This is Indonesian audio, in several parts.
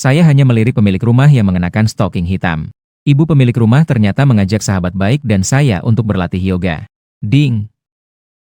Saya hanya melirik pemilik rumah yang mengenakan stocking hitam. Ibu pemilik rumah ternyata mengajak sahabat baik dan saya untuk berlatih yoga. Ding!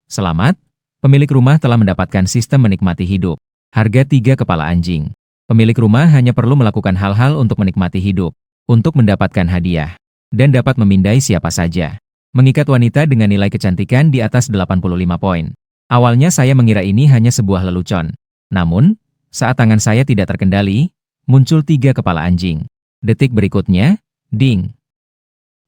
Selamat, pemilik rumah telah mendapatkan sistem menikmati hidup. Harga 3 kepala anjing. Pemilik rumah hanya perlu melakukan hal-hal untuk menikmati hidup, untuk mendapatkan hadiah, dan dapat memindai siapa saja. Mengikat wanita dengan nilai kecantikan di atas 85 poin. Awalnya saya mengira ini hanya sebuah lelucon. Namun, saat tangan saya tidak terkendali, muncul 3 kepala anjing. Detik berikutnya, ding!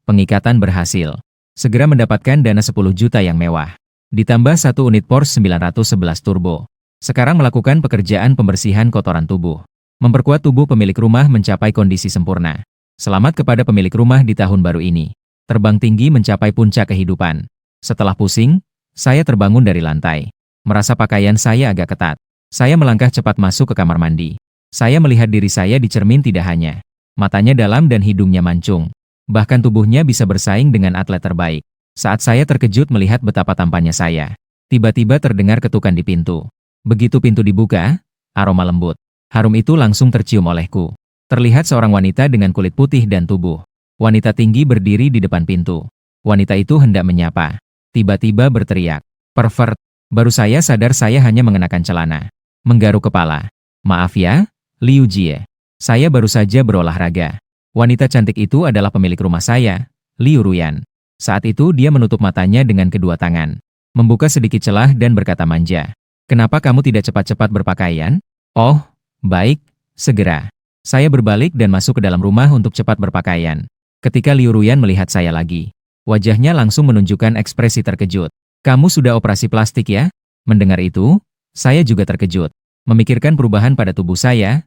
Pengikatan berhasil. Segera mendapatkan dana 10 juta yang mewah. Ditambah 1 unit Porsche 911 Turbo. Sekarang melakukan pekerjaan pembersihan kotoran tubuh. Memperkuat tubuh pemilik rumah mencapai kondisi sempurna. Selamat kepada pemilik rumah di tahun baru ini. Terbang tinggi mencapai puncak kehidupan. Setelah pusing, saya terbangun dari lantai. Merasa pakaian saya agak ketat. Saya melangkah cepat masuk ke kamar mandi. Saya melihat diri saya di cermin tidak hanya. Matanya dalam dan hidungnya mancung. Bahkan tubuhnya bisa bersaing dengan atlet terbaik. Saat saya terkejut melihat betapa tampannya saya. Tiba-tiba terdengar ketukan di pintu. Begitu pintu dibuka, aroma lembut. Harum itu langsung tercium olehku. Terlihat seorang wanita dengan kulit putih dan tubuh. Wanita tinggi berdiri di depan pintu. Wanita itu hendak menyapa. Tiba-tiba berteriak, "Pervert!" Baru saya sadar saya hanya mengenakan celana. Menggaruk kepala. "Maaf ya, Liu Jie. Saya baru saja berolahraga." Wanita cantik itu adalah pemilik rumah saya, Liu Ruyan. Saat itu dia menutup matanya dengan kedua tangan. Membuka sedikit celah dan berkata manja. "Kenapa kamu tidak cepat-cepat berpakaian?" "Oh, baik, segera." Saya berbalik dan masuk ke dalam rumah untuk cepat berpakaian. Ketika Liu Ruyan melihat saya lagi, wajahnya langsung menunjukkan ekspresi terkejut. "Kamu sudah operasi plastik ya?" Mendengar itu, saya juga terkejut. Memikirkan perubahan pada tubuh saya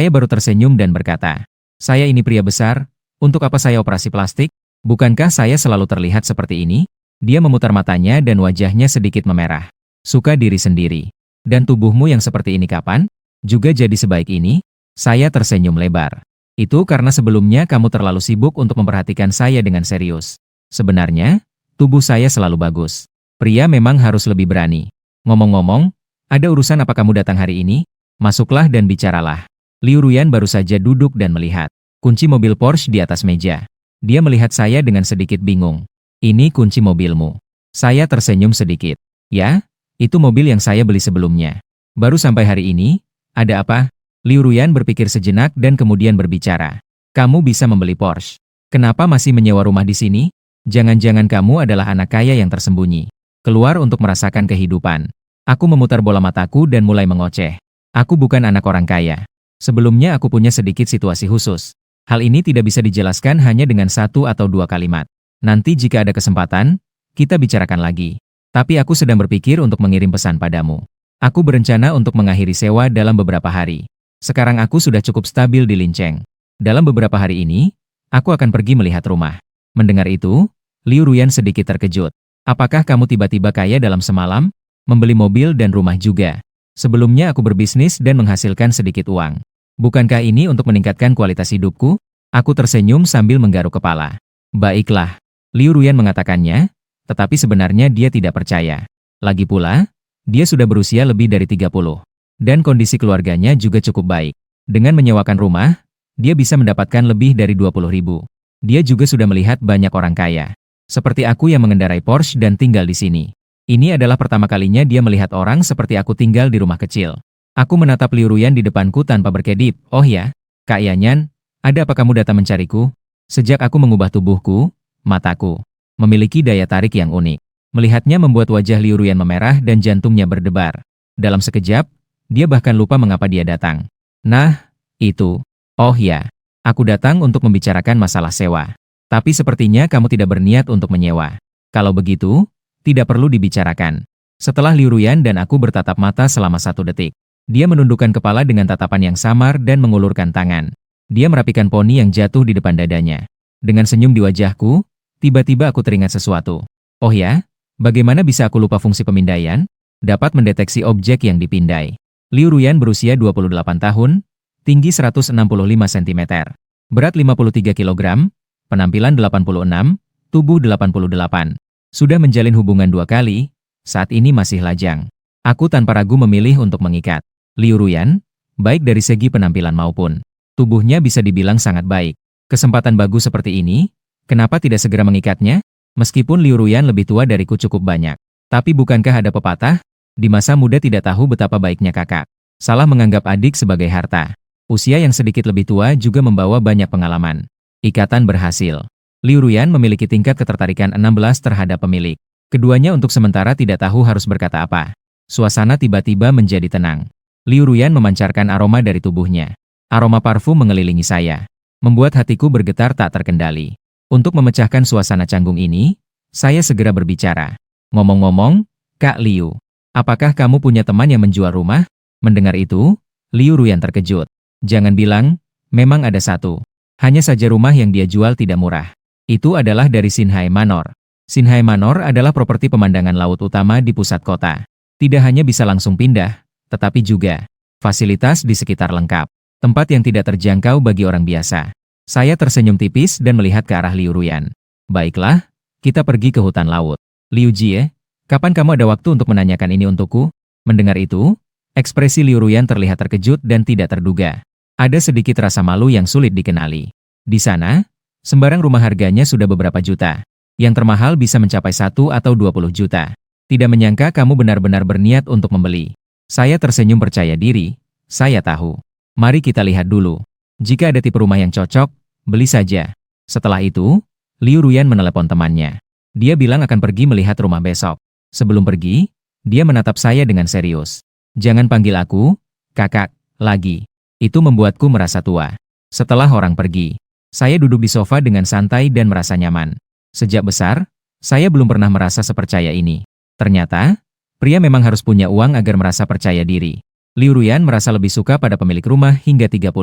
baru tersenyum dan berkata, "Saya ini pria besar, untuk apa saya operasi plastik? Bukankah saya selalu terlihat seperti ini?" Dia memutar matanya dan wajahnya sedikit memerah. "Suka diri sendiri. Dan tubuhmu yang seperti ini kapan? Juga jadi sebaik ini?" Saya tersenyum lebar. "Itu karena sebelumnya kamu terlalu sibuk untuk memperhatikan saya dengan serius. Sebenarnya, tubuh saya selalu bagus. Pria memang harus lebih berani. Ngomong-ngomong, ada urusan apa kamu datang hari ini? Masuklah dan bicaralah." Liu Ruyan baru saja duduk dan melihat kunci mobil Porsche di atas meja. Dia melihat saya dengan sedikit bingung. "Ini kunci mobilmu." Saya tersenyum sedikit. "Ya, itu mobil yang saya beli sebelumnya. Baru sampai hari ini. Ada apa?" Liu Ruyan berpikir sejenak dan kemudian berbicara. "Kamu bisa membeli Porsche. Kenapa masih menyewa rumah di sini? Jangan-jangan kamu adalah anak kaya yang tersembunyi. Keluar untuk merasakan kehidupan." Aku memutar bola mataku dan mulai mengoceh. "Aku bukan anak orang kaya. Sebelumnya aku punya sedikit situasi khusus. Hal ini tidak bisa dijelaskan hanya dengan 1 atau 2 kalimat. Nanti jika ada kesempatan, kita bicarakan lagi. Tapi aku sedang berpikir untuk mengirim pesan padamu. Aku berencana untuk mengakhiri sewa dalam beberapa hari. Sekarang aku sudah cukup stabil di Linceng. Dalam beberapa hari ini, aku akan pergi melihat rumah." Mendengar itu, Liu Ruyan sedikit terkejut. "Apakah kamu tiba-tiba kaya dalam semalam? Membeli mobil dan rumah juga? Sebelumnya aku berbisnis dan menghasilkan sedikit uang. Bukankah ini untuk meningkatkan kualitas hidupku?" Aku tersenyum sambil menggaruk kepala. "Baiklah," Liu Ruyan mengatakannya, tetapi sebenarnya dia tidak percaya. Lagi pula, dia sudah berusia lebih dari 30. Dan kondisi keluarganya juga cukup baik. Dengan menyewakan rumah, dia bisa mendapatkan lebih dari 20.000. Dia juga sudah melihat banyak orang kaya. Seperti aku yang mengendarai Porsche dan tinggal di sini. Ini adalah pertama kalinya dia melihat orang seperti aku tinggal di rumah kecil. Aku menatap Liu Ruyan di depanku tanpa berkedip. "Oh ya, Kak Yanyan, ada apa kamu datang mencariku?" Sejak aku mengubah tubuhku, mataku memiliki daya tarik yang unik. Melihatnya membuat wajah Liu Ruyan memerah dan jantungnya berdebar. Dalam sekejap, dia bahkan lupa mengapa dia datang. "Nah, itu. Oh ya, aku datang untuk membicarakan masalah sewa. Tapi sepertinya kamu tidak berniat untuk menyewa. Kalau begitu, tidak perlu dibicarakan." Setelah Liu Ruyan dan aku bertatap mata selama 1 detik, dia menundukkan kepala dengan tatapan yang samar dan mengulurkan tangan. Dia merapikan poni yang jatuh di depan dadanya. Dengan senyum di wajahku, tiba-tiba aku teringat sesuatu. "Oh ya, bagaimana bisa aku lupa fungsi pemindaian? Dapat mendeteksi objek yang dipindai." Liu Ruyan berusia 28 tahun, tinggi 165 cm, berat 53 kg, penampilan 86, tubuh 88. Sudah menjalin hubungan 2 kali, saat ini masih lajang. Aku tanpa ragu memilih untuk mengikat Liu Ruyan, baik dari segi penampilan maupun Tubuhnya bisa dibilang sangat baik. Kesempatan bagus seperti ini, kenapa tidak segera mengikatnya? Meskipun Liu Ruyan lebih tua dariku cukup banyak. Tapi bukankah ada pepatah? Di masa muda tidak tahu betapa baiknya kakak. Salah menganggap adik sebagai harta. Usia yang sedikit lebih tua juga membawa banyak pengalaman. Ikatan berhasil. Liu Ruyan memiliki tingkat ketertarikan 16 terhadap pemilik. Keduanya untuk sementara tidak tahu harus berkata apa. Suasana tiba-tiba menjadi tenang. Liu Ruyan memancarkan aroma dari tubuhnya. Aroma parfum mengelilingi saya, membuat hatiku bergetar tak terkendali. Untuk memecahkan suasana canggung ini, saya segera berbicara. Ngomong-ngomong, Kak Liu, apakah kamu punya teman yang menjual rumah? Mendengar itu, Liu Ruyan terkejut. Jangan bilang, memang ada satu. Hanya saja rumah yang dia jual tidak murah. Itu adalah dari Xinhai Manor. Xinhai Manor adalah properti pemandangan laut utama di pusat kota. Tidak hanya bisa langsung pindah, tetapi juga fasilitas di sekitar lengkap. Tempat yang tidak terjangkau bagi orang biasa. Saya tersenyum tipis dan melihat ke arah Liu Ruyan. Baiklah, kita pergi ke hutan laut. Liu Jie, kapan kamu ada waktu untuk menanyakan ini untukku? Mendengar itu, ekspresi Liu Ruyan terlihat terkejut dan tidak terduga. Ada sedikit rasa malu yang sulit dikenali. Di sana, sembarang rumah harganya sudah beberapa juta. Yang termahal bisa mencapai 1 atau 20 juta. Tidak menyangka kamu benar-benar berniat untuk membeli. Saya tersenyum percaya diri, saya tahu. Mari kita lihat dulu. Jika ada tipe rumah yang cocok, beli saja. Setelah itu, Liu Ruyan menelepon temannya. Dia bilang akan pergi melihat rumah besok. Sebelum pergi, dia menatap saya dengan serius. Jangan panggil aku, kakak, lagi. Itu membuatku merasa tua. Setelah orang pergi, saya duduk di sofa dengan santai dan merasa nyaman. Sejak besar, saya belum pernah merasa sepercaya ini. Ternyata, pria memang harus punya uang agar merasa percaya diri. Liu Ruyan merasa lebih suka pada pemilik rumah hingga 30.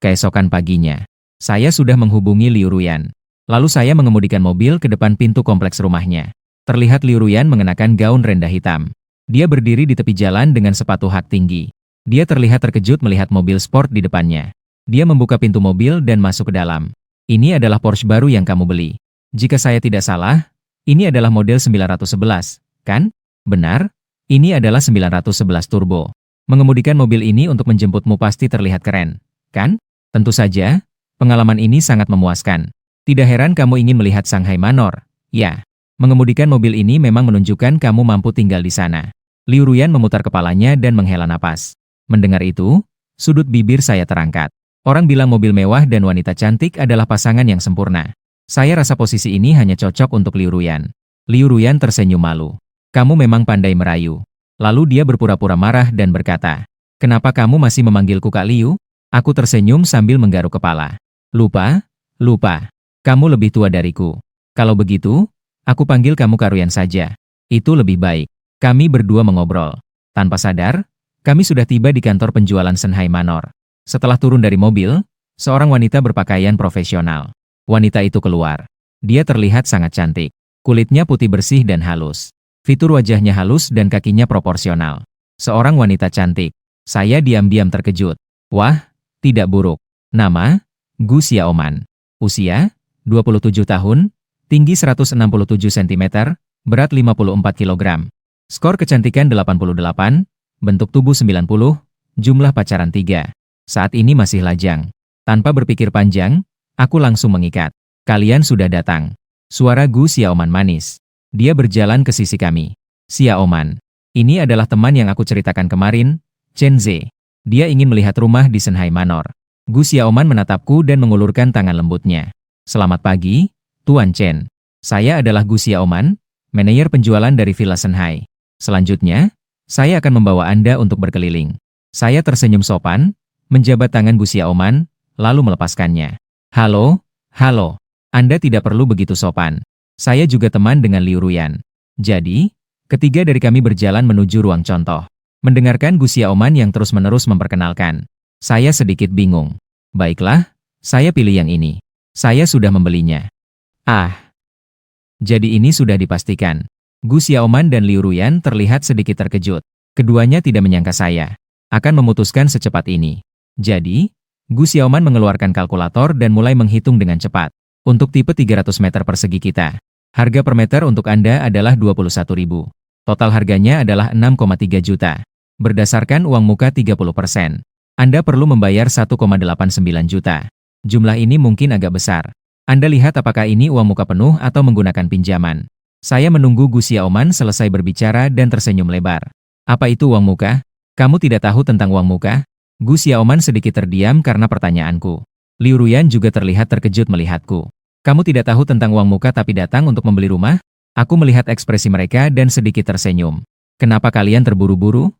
Keesokan paginya, saya sudah menghubungi Liu Ruyan. Lalu saya mengemudikan mobil ke depan pintu kompleks rumahnya. Terlihat Liu Ruyan mengenakan gaun rendah hitam. Dia berdiri di tepi jalan dengan sepatu hak tinggi. Dia terlihat terkejut melihat mobil sport di depannya. Dia membuka pintu mobil dan masuk ke dalam. Ini adalah Porsche baru yang kamu beli. Jika saya tidak salah, ini adalah model 911, kan? Benar, ini adalah 911 Turbo. Mengemudikan mobil ini untuk menjemputmu pasti terlihat keren, kan? Tentu saja, pengalaman ini sangat memuaskan. Tidak heran kamu ingin melihat Shanghai Manor. Ya, mengemudikan mobil ini memang menunjukkan kamu mampu tinggal di sana. Liu Ruyan memutar kepalanya dan menghela napas. Mendengar itu, sudut bibir saya terangkat. Orang bilang mobil mewah dan wanita cantik adalah pasangan yang sempurna. Saya rasa posisi ini hanya cocok untuk Liu Ruyan. Liu Ruyan tersenyum malu. Kamu memang pandai merayu. Lalu dia berpura-pura marah dan berkata, kenapa kamu masih memanggilku Kak Liu? Aku tersenyum sambil menggaruk kepala. Lupa. Kamu lebih tua dariku. Kalau begitu, aku panggil kamu Kak Ruyan saja. Itu lebih baik. Kami berdua mengobrol. Tanpa sadar, kami sudah tiba di kantor penjualan Shanghai Manor. Setelah turun dari mobil, seorang wanita berpakaian profesional. Wanita itu keluar. Dia terlihat sangat cantik. Kulitnya putih bersih dan halus. Fitur wajahnya halus dan kakinya proporsional. Seorang wanita cantik. Saya diam-diam terkejut. Wah, tidak buruk. Nama, Gu Xiaoman. Usia, 27 tahun, tinggi 167 cm, berat 54 kg. Skor kecantikan 88, bentuk tubuh 90, jumlah pacaran 3. Saat ini masih lajang. Tanpa berpikir panjang, aku langsung mengikat. Kalian sudah datang. Suara Gu Xiaoman manis. Dia berjalan ke sisi kami. Xiaoman, ini adalah teman yang aku ceritakan kemarin, Chen Ze. Dia ingin melihat rumah di Shanghai Manor. Gu Xiaoman menatapku dan mengulurkan tangan lembutnya. Selamat pagi, Tuan Chen. Saya adalah Gu Xiaoman, manajer penjualan dari Villa Shanghai. Selanjutnya, saya akan membawa Anda untuk berkeliling. Saya tersenyum sopan, menjabat tangan Gu Xiaoman, lalu melepaskannya. Halo. Anda tidak perlu begitu sopan. Saya juga teman dengan Liu Ruyan. Jadi, ketiga dari kami berjalan menuju ruang contoh. Mendengarkan Gu Xiaoman yang terus-menerus memperkenalkan. Saya sedikit bingung. Baiklah, saya pilih yang ini. Saya sudah membelinya. Jadi ini sudah dipastikan. Gu Xiaoman dan Liu Ruyan terlihat sedikit terkejut. Keduanya tidak menyangka saya akan memutuskan secepat ini. Jadi, Gu Xiaoman mengeluarkan kalkulator dan mulai menghitung dengan cepat. Untuk tipe 300 meter persegi kita, harga per meter untuk Anda adalah 21.000. Total harganya adalah 6,3 juta. Berdasarkan uang muka 30%. Anda perlu membayar 1,89 juta. Jumlah ini mungkin agak besar. Anda lihat apakah ini uang muka penuh atau menggunakan pinjaman. Saya menunggu Gu Xiaoman selesai berbicara dan tersenyum lebar. Apa itu uang muka? Kamu tidak tahu tentang uang muka? Gu Xiaoman sedikit terdiam karena pertanyaanku. Liu Ruyan juga terlihat terkejut melihatku. Kamu tidak tahu tentang uang muka tapi datang untuk membeli rumah? Aku melihat ekspresi mereka dan sedikit tersenyum. Kenapa kalian terburu-buru?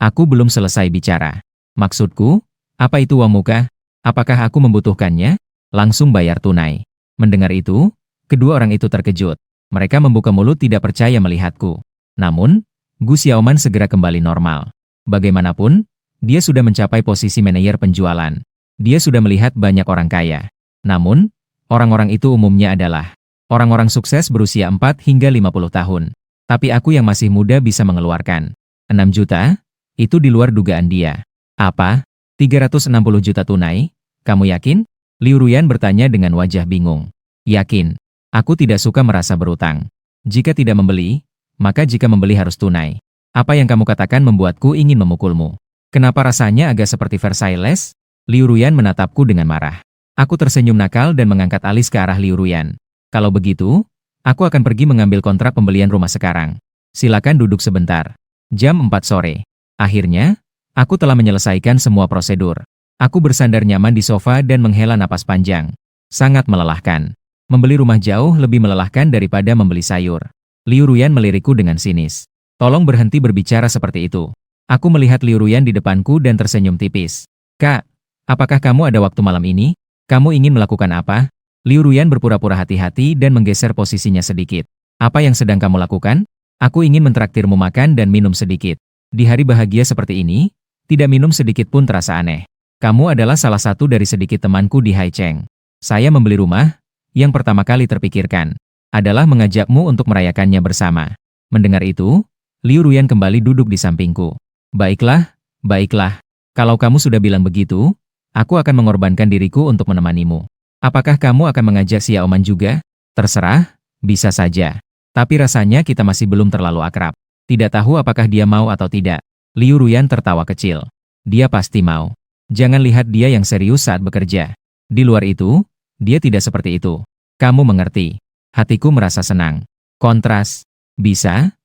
Aku belum selesai bicara. Maksudku, apa itu uang muka? Apakah aku membutuhkannya? Langsung bayar tunai. Mendengar itu, kedua orang itu terkejut. Mereka membuka mulut tidak percaya melihatku. Namun, Gu Xiaoman segera kembali normal. Bagaimanapun, dia sudah mencapai posisi manajer penjualan. Dia sudah melihat banyak orang kaya. Namun, orang-orang itu umumnya adalah orang-orang sukses berusia 4 hingga 50 tahun. Tapi aku yang masih muda bisa mengeluarkan 6 juta? Itu di luar dugaan dia. Apa? 360 juta tunai? Kamu yakin? Liu Ruyan bertanya dengan wajah bingung. Yakin. Aku tidak suka merasa berutang. Jika tidak membeli, maka jika membeli harus tunai. Apa yang kamu katakan membuatku ingin memukulmu. Kenapa rasanya agak seperti Versailles? Liu Ruyan menatapku dengan marah. Aku tersenyum nakal dan mengangkat alis ke arah Liu Ruyan. Kalau begitu, aku akan pergi mengambil kontrak pembelian rumah sekarang. Silakan duduk sebentar. Jam 4 sore. Akhirnya, aku telah menyelesaikan semua prosedur. Aku bersandar nyaman di sofa dan menghela napas panjang. Sangat melelahkan. Membeli rumah jauh lebih melelahkan daripada membeli sayur. Liu Ruyan melirikku dengan sinis. Tolong berhenti berbicara seperti itu. Aku melihat Liu Ruyan di depanku dan tersenyum tipis. Kak, apakah kamu ada waktu malam ini? Kamu ingin melakukan apa? Liu Ruyan berpura-pura hati-hati dan menggeser posisinya sedikit. Apa yang sedang kamu lakukan? Aku ingin mentraktirmu makan dan minum sedikit. Di hari bahagia seperti ini, tidak minum sedikit pun terasa aneh. Kamu adalah salah satu dari sedikit temanku di Haicheng. Saya membeli rumah. Yang pertama kali terpikirkan adalah mengajakmu untuk merayakannya bersama. Mendengar itu, Liu Ruyan kembali duduk di sampingku. Baiklah, baiklah. Kalau kamu sudah bilang begitu, aku akan mengorbankan diriku untuk menemanimu. Apakah kamu akan mengajak Xiaoman juga? Terserah, bisa saja. Tapi rasanya kita masih belum terlalu akrab. Tidak tahu apakah dia mau atau tidak. Liu Ruyan tertawa kecil. Dia pasti mau. Jangan lihat dia yang serius saat bekerja. Di luar itu, dia tidak seperti itu. Kamu mengerti. Hatiku merasa senang. Kontras. Bisa,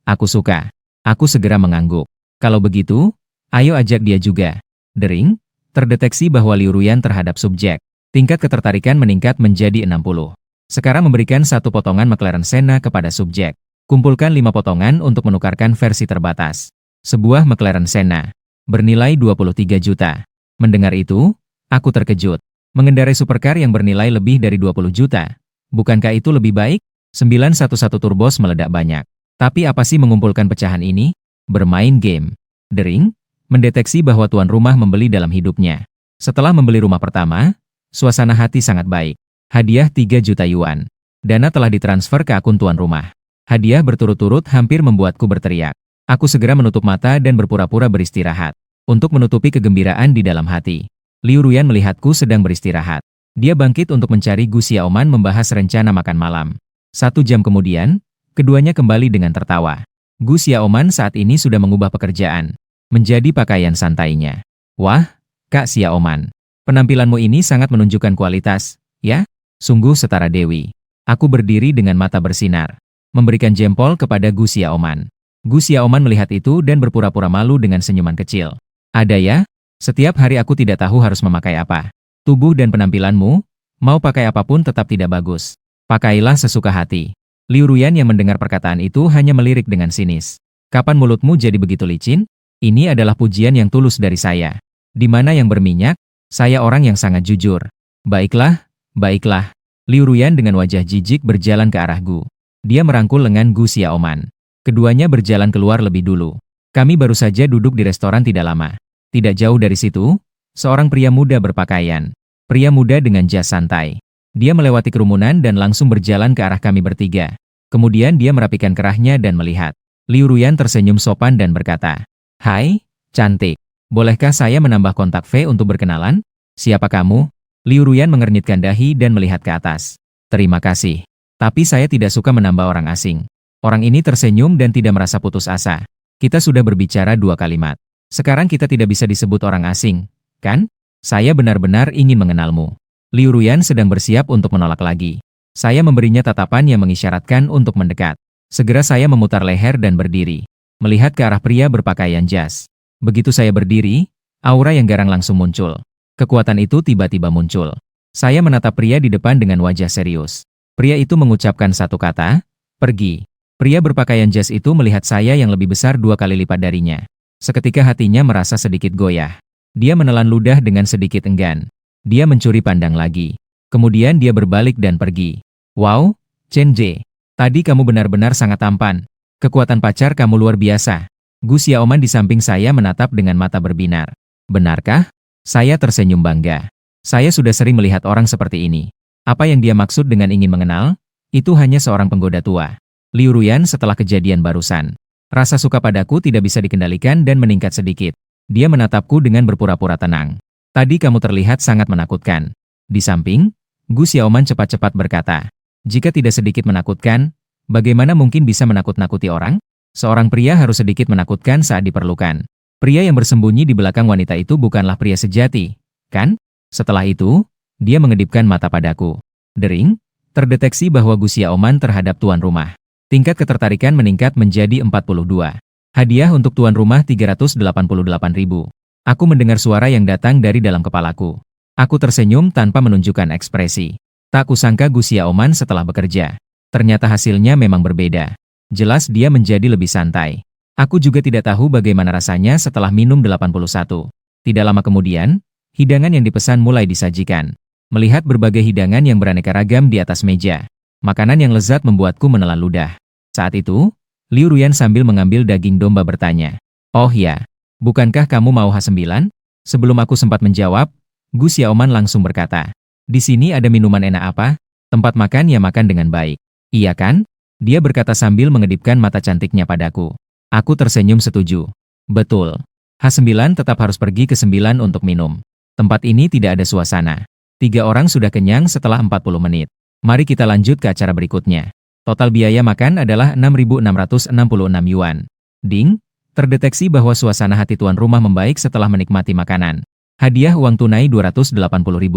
aku suka. Aku segera mengangguk. Kalau begitu, ayo ajak dia juga. Dering, terdeteksi bahwa Liu Ruyan terhadap subjek. Tingkat ketertarikan meningkat menjadi 60. Sekarang memberikan satu potongan McLaren Senna kepada subjek. Kumpulkan 5 potongan untuk menukarkan versi terbatas. Sebuah McLaren Senna. Bernilai 23 juta. Mendengar itu, aku terkejut. Mengendarai supercar yang bernilai lebih dari 20 juta. Bukankah itu lebih baik? 911 Turbos meledak banyak. Tapi apa sih mengumpulkan pecahan ini? Bermain game. Dering, mendeteksi bahwa tuan rumah membeli dalam hidupnya. Setelah membeli rumah pertama, suasana hati sangat baik. Hadiah 3 juta yuan. Dana telah ditransfer ke akun tuan rumah. Hadiah berturut-turut hampir membuatku berteriak. Aku segera menutup mata dan berpura-pura beristirahat. Untuk menutupi kegembiraan di dalam hati. Liu Ruyan melihatku sedang beristirahat. Dia bangkit untuk mencari Gu Xiaoman membahas rencana makan malam. 1 jam kemudian, keduanya kembali dengan tertawa. Gu Xiaoman saat ini sudah mengubah pekerjaan menjadi pakaian santainya. Wah, Kak Xiaoman. Penampilanmu ini sangat menunjukkan kualitas, ya? Sungguh setara dewi. Aku berdiri dengan mata bersinar. Memberikan jempol kepada Gu Xiaoman. Gu Xiaoman melihat itu dan berpura-pura malu dengan senyuman kecil. Ada ya? Setiap hari aku tidak tahu harus memakai apa. Tubuh dan penampilanmu, mau pakai apapun tetap tidak bagus. Pakailah sesuka hati. Liu Ruyan yang mendengar perkataan itu hanya melirik dengan sinis. Kapan mulutmu jadi begitu licin? Ini adalah pujian yang tulus dari saya. Di mana yang berminyak? Saya orang yang sangat jujur. Baiklah, baiklah. Liu Ruyan dengan wajah jijik berjalan ke arah Gu. Dia merangkul lengan Gu Xiaoman. Keduanya berjalan keluar lebih dulu. Kami baru saja duduk di restoran tidak lama. Tidak jauh dari situ, seorang pria muda berpakaian. Pria muda dengan jas santai. Dia melewati kerumunan dan langsung berjalan ke arah kami bertiga. Kemudian dia merapikan kerahnya dan melihat. Liu Ruyan tersenyum sopan dan berkata, "Hai, cantik. Bolehkah saya menambah kontak V untuk berkenalan? Siapa kamu?" Liu Ruyan mengernyitkan dahi dan melihat ke atas. "Terima kasih. Tapi saya tidak suka menambah orang asing." Orang ini tersenyum dan tidak merasa putus asa. Kita sudah berbicara 2 kalimat. Sekarang kita tidak bisa disebut orang asing, kan? Saya benar-benar ingin mengenalmu. Liu Ruyan sedang bersiap untuk menolak lagi. Saya memberinya tatapan yang mengisyaratkan untuk mendekat. Segera saya memutar leher dan berdiri, melihat ke arah pria berpakaian jas. Begitu saya berdiri, aura yang garang langsung muncul. Kekuatan itu tiba-tiba muncul. Saya menatap pria di depan dengan wajah serius. Pria itu mengucapkan satu kata, pergi. Pria berpakaian jas itu melihat saya yang lebih besar 2 kali lipat darinya. Seketika hatinya merasa sedikit goyah. Dia menelan ludah dengan sedikit enggan. Dia mencuri pandang lagi. Kemudian dia berbalik dan pergi. Wow, Chen Jie. Tadi kamu benar-benar sangat tampan. Kekuatan pacar kamu luar biasa. Gu Xiaoman di samping saya menatap dengan mata berbinar. Benarkah? Saya tersenyum bangga. Saya sudah sering melihat orang seperti ini. Apa yang dia maksud dengan ingin mengenal? Itu hanya seorang penggoda tua. Liu Ruyan setelah kejadian barusan. Rasa suka padaku tidak bisa dikendalikan dan meningkat sedikit. Dia menatapku dengan berpura-pura tenang. Tadi kamu terlihat sangat menakutkan. Di samping, Gu Xiaoman cepat-cepat berkata, jika tidak sedikit menakutkan, bagaimana mungkin bisa menakut-nakuti orang? Seorang pria harus sedikit menakutkan saat diperlukan. Pria yang bersembunyi di belakang wanita itu bukanlah pria sejati, kan? Setelah itu, dia mengedipkan mata padaku. Dering, terdeteksi bahwa Gu Xiaoman terhadap tuan rumah. Tingkat ketertarikan meningkat menjadi 42. Hadiah untuk tuan rumah 388.000. Aku mendengar suara yang datang dari dalam kepalaku. Aku tersenyum tanpa menunjukkan ekspresi. Tak kusangka Gu Xiaoman setelah bekerja. Ternyata hasilnya memang berbeda. Jelas dia menjadi lebih santai. Aku juga tidak tahu bagaimana rasanya setelah minum 81. Tidak lama kemudian, hidangan yang dipesan mulai disajikan. Melihat berbagai hidangan yang beraneka ragam di atas meja. Makanan yang lezat membuatku menelan ludah. Saat itu, Liu Ruyan sambil mengambil daging domba bertanya. Oh ya, bukankah kamu mau H9? Sebelum aku sempat menjawab, Gu Xiaoman langsung berkata. Di sini ada minuman enak apa? Tempat makan ya makan dengan baik. Iya kan? Dia berkata sambil mengedipkan mata cantiknya padaku. Aku tersenyum setuju. Betul. H9 tetap harus pergi ke 9 untuk minum. Tempat ini tidak ada suasana. 3 orang sudah kenyang setelah 40 menit. Mari kita lanjut ke acara berikutnya. Total biaya makan adalah 6.666 yuan. Ding, terdeteksi bahwa suasana hati tuan rumah membaik setelah menikmati makanan. Hadiah uang tunai 280.000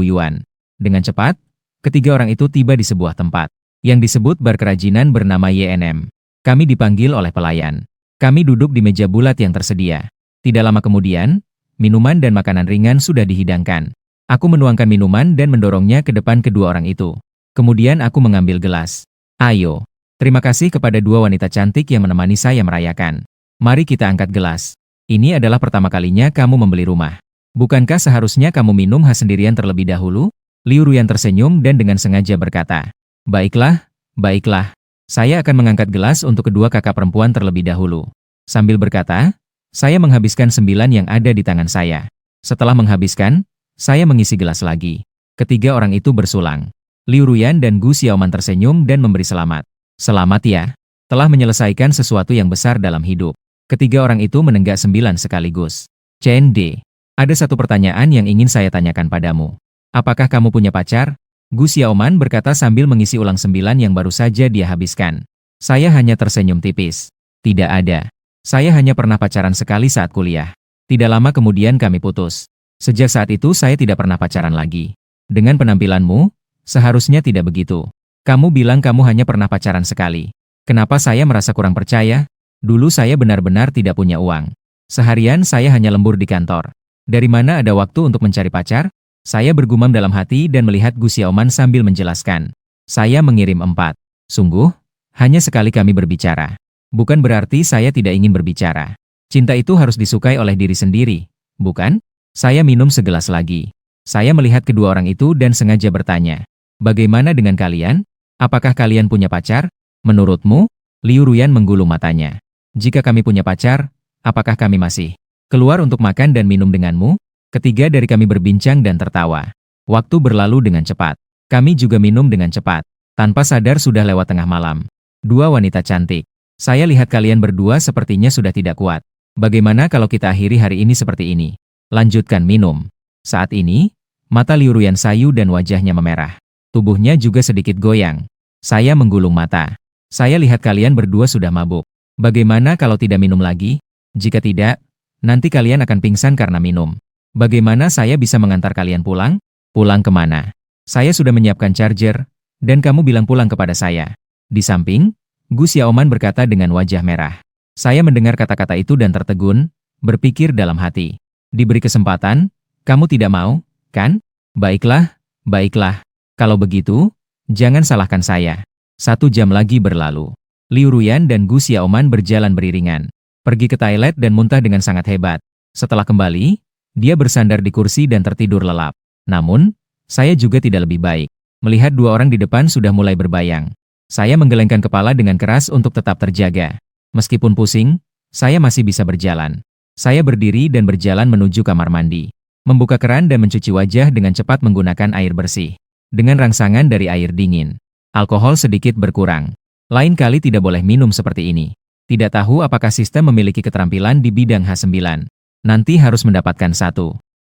yuan. Dengan cepat, ketiga orang itu tiba di sebuah tempat yang disebut bar kerajinan bernama YNM. Kami dipanggil oleh pelayan. Kami duduk di meja bulat yang tersedia. Tidak lama kemudian, minuman dan makanan ringan sudah dihidangkan. Aku menuangkan minuman dan mendorongnya ke depan kedua orang itu. Kemudian aku mengambil gelas. Ayo, terima kasih kepada 2 wanita cantik yang menemani saya merayakan. Mari kita angkat gelas. Ini adalah pertama kalinya kamu membeli rumah. Bukankah seharusnya kamu minum sendirian terlebih dahulu? Liu Ruyan tersenyum dan dengan sengaja berkata. Baiklah, baiklah. Saya akan mengangkat gelas untuk kedua kakak perempuan terlebih dahulu. Sambil berkata, saya menghabiskan 9 yang ada di tangan saya. Setelah menghabiskan, saya mengisi gelas lagi. Ketiga orang itu bersulang. Liu Ruyan dan Gu Xiaoman tersenyum dan memberi selamat. Selamat ya, telah menyelesaikan sesuatu yang besar dalam hidup. Ketiga orang itu menenggak 9 sekaligus. Chen De, ada satu pertanyaan yang ingin saya tanyakan padamu. Apakah kamu punya pacar? Gu Xiaoman berkata sambil mengisi ulang 9 yang baru saja dia habiskan. Saya hanya tersenyum tipis. Tidak ada. Saya hanya pernah pacaran sekali saat kuliah. Tidak lama kemudian kami putus. Sejak saat itu saya tidak pernah pacaran lagi. Dengan penampilanmu, seharusnya tidak begitu. Kamu bilang kamu hanya pernah pacaran sekali. Kenapa saya merasa kurang percaya? Dulu saya benar-benar tidak punya uang. Seharian saya hanya lembur di kantor. Dari mana ada waktu untuk mencari pacar? Saya bergumam dalam hati dan melihat Gu Xiaoman sambil menjelaskan. Saya mengirim 4. Sungguh, hanya sekali kami berbicara. Bukan berarti saya tidak ingin berbicara. Cinta itu harus disukai oleh diri sendiri, bukan? Saya minum segelas lagi. Saya melihat kedua orang itu dan sengaja bertanya. Bagaimana dengan kalian? Apakah kalian punya pacar? Menurutmu? Liu Ruyan menggulung matanya. Jika kami punya pacar, apakah kami masih keluar untuk makan dan minum denganmu? Ketiga dari kami berbincang dan tertawa. Waktu berlalu dengan cepat. Kami juga minum dengan cepat. Tanpa sadar sudah lewat tengah malam. 2 wanita cantik. Saya lihat kalian berdua sepertinya sudah tidak kuat. Bagaimana kalau kita akhiri hari ini seperti ini? Lanjutkan minum. Saat ini, mata Liu Ruyan sayu dan wajahnya memerah. Tubuhnya juga sedikit goyang. Saya menggulung mata. Saya lihat kalian berdua sudah mabuk. Bagaimana kalau tidak minum lagi? Jika tidak, Nanti kalian akan pingsan karena minum. Bagaimana saya bisa mengantar kalian pulang? Pulang kemana? Saya sudah menyiapkan charger, dan kamu bilang pulang kepada saya. Di samping, Gu Xiaoman berkata dengan wajah merah. Saya mendengar kata-kata itu dan tertegun, berpikir dalam hati. Diberi kesempatan, kamu tidak mau, kan? Baiklah, baiklah. Kalau begitu, jangan salahkan saya. 1 jam lagi berlalu. Liu Ruyan dan Gu Xiaoman berjalan beriringan. Pergi ke toilet dan muntah dengan sangat hebat. Setelah kembali, dia bersandar di kursi dan tertidur lelap. Namun, saya juga tidak lebih baik. Melihat 2 orang di depan sudah mulai berbayang. Saya menggelengkan kepala dengan keras untuk tetap terjaga. Meskipun pusing, saya masih bisa berjalan. Saya berdiri dan berjalan menuju kamar mandi. Membuka keran dan mencuci wajah dengan cepat menggunakan air bersih. Dengan rangsangan dari air dingin. Alkohol sedikit berkurang. Lain kali tidak boleh minum seperti ini. Tidak tahu apakah sistem memiliki keterampilan di bidang H9. Nanti harus mendapatkan 1.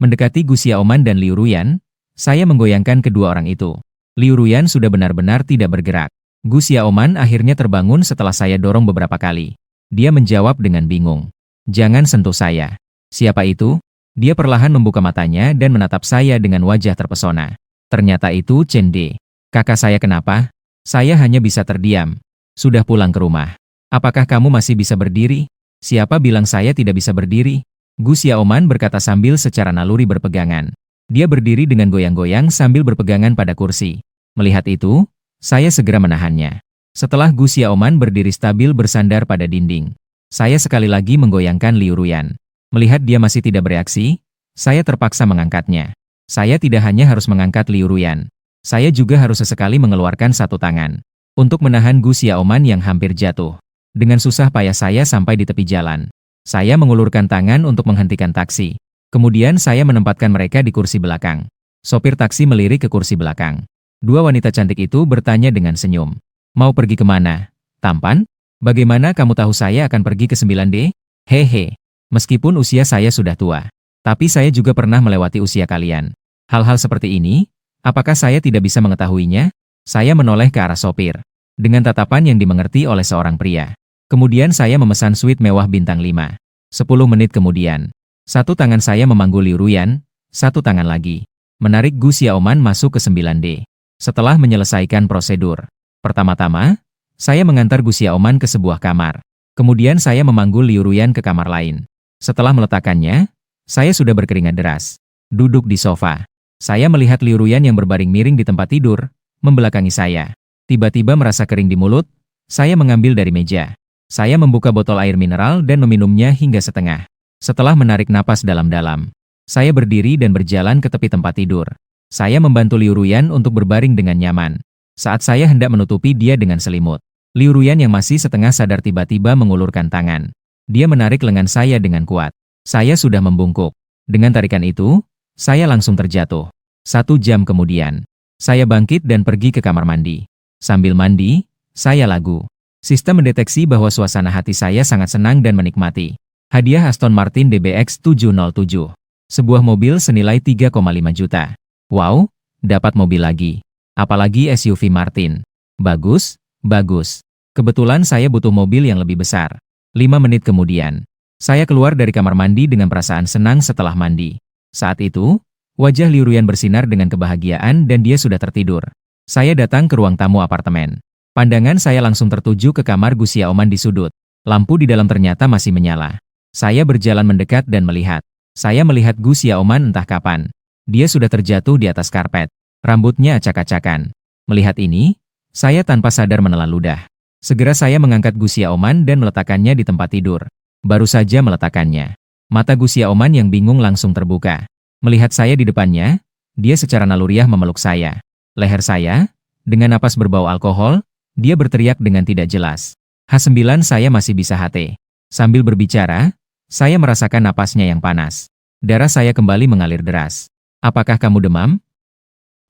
Mendekati Gu Xiaoman dan Liu Ruyan, saya menggoyangkan kedua orang itu. Liu Ruyan sudah benar-benar tidak bergerak. Gu Xiaoman akhirnya terbangun setelah saya dorong beberapa kali. Dia menjawab dengan bingung. Jangan sentuh saya. Siapa itu? Dia perlahan membuka matanya dan menatap saya dengan wajah terpesona. Ternyata itu Chen De. Kakak saya kenapa? Saya hanya bisa terdiam. Sudah pulang ke rumah. Apakah kamu masih bisa berdiri? Siapa bilang saya tidak bisa berdiri? Gu Xiaoman berkata sambil secara naluri berpegangan. Dia berdiri dengan goyang-goyang sambil berpegangan pada kursi. Melihat itu, saya segera menahannya. Setelah Gu Xiaoman berdiri stabil bersandar pada dinding, saya sekali lagi menggoyangkan Liu Ruyan. Melihat dia masih tidak bereaksi, saya terpaksa mengangkatnya. Saya tidak hanya harus mengangkat Liu Ruyan, saya juga harus sesekali mengeluarkan 1 tangan untuk menahan Gu Xiaoman yang hampir jatuh. Dengan susah payah saya sampai di tepi jalan. Saya mengulurkan tangan untuk menghentikan taksi. Kemudian saya menempatkan mereka di kursi belakang. Sopir taksi melirik ke kursi belakang. 2 wanita cantik itu bertanya dengan senyum. Mau pergi kemana? Tampan? Bagaimana kamu tahu saya akan pergi ke 9D? Hehe. Meskipun usia saya sudah tua, tapi saya juga pernah melewati usia kalian. Hal-hal seperti ini, apakah saya tidak bisa mengetahuinya? Saya menoleh ke arah sopir. Dengan tatapan yang dimengerti oleh seorang pria. Kemudian saya memesan suite mewah bintang 5. 10 menit kemudian, 1 tangan saya memanggul Liu Ruyan, 1 tangan lagi. Menarik Gu Xiaoman masuk ke 9D. Setelah menyelesaikan prosedur, pertama-tama, saya mengantar Gu Xiaoman ke sebuah kamar. Kemudian saya memanggul Liu Ruyan ke kamar lain. Setelah meletakkannya, saya sudah berkeringat deras. Duduk di sofa. Saya melihat Liu Ruyan yang berbaring miring di tempat tidur, membelakangi saya. Tiba-tiba merasa kering di mulut, saya mengambil dari meja. Saya membuka botol air mineral dan meminumnya hingga setengah. Setelah menarik napas dalam-dalam, saya berdiri dan berjalan ke tepi tempat tidur. Saya membantu Liu Ruyan untuk berbaring dengan nyaman. Saat saya hendak menutupi dia dengan selimut, Liu Ruyan yang masih setengah sadar tiba-tiba mengulurkan tangan. Dia menarik lengan saya dengan kuat. Saya sudah membungkuk. Dengan tarikan itu, saya langsung terjatuh. 1 jam kemudian, saya bangkit dan pergi ke kamar mandi. Sambil mandi, saya lagu. Sistem mendeteksi bahwa suasana hati saya sangat senang dan menikmati. Hadiah Aston Martin DBX 707. Sebuah mobil senilai 3,5 juta. Wow, dapat mobil lagi. Apalagi SUV Martin. Bagus, bagus. Kebetulan saya butuh mobil yang lebih besar. 5 menit kemudian, saya keluar dari kamar mandi dengan perasaan senang setelah mandi. Saat itu, wajah Liu Ruyan bersinar dengan kebahagiaan dan dia sudah tertidur. Saya datang ke ruang tamu apartemen. Pandangan saya langsung tertuju ke kamar Gu Xiaoman di sudut. Lampu di dalam ternyata masih menyala. Saya berjalan mendekat dan melihat. Saya melihat Gu Xiaoman entah kapan. Dia sudah terjatuh di atas karpet. Rambutnya acak-acakan. Melihat ini, saya tanpa sadar menelan ludah. Segera saya mengangkat Gu Xiaoman dan meletakkannya di tempat tidur. Baru saja meletakkannya, mata Gu Xiaoman yang bingung langsung terbuka. Melihat saya di depannya, dia secara naluriah memeluk saya. Leher saya, dengan napas berbau alkohol, dia berteriak dengan tidak jelas. H9 saya masih bisa HT. Sambil berbicara, saya merasakan napasnya yang panas. Darah saya kembali mengalir deras. Apakah kamu demam?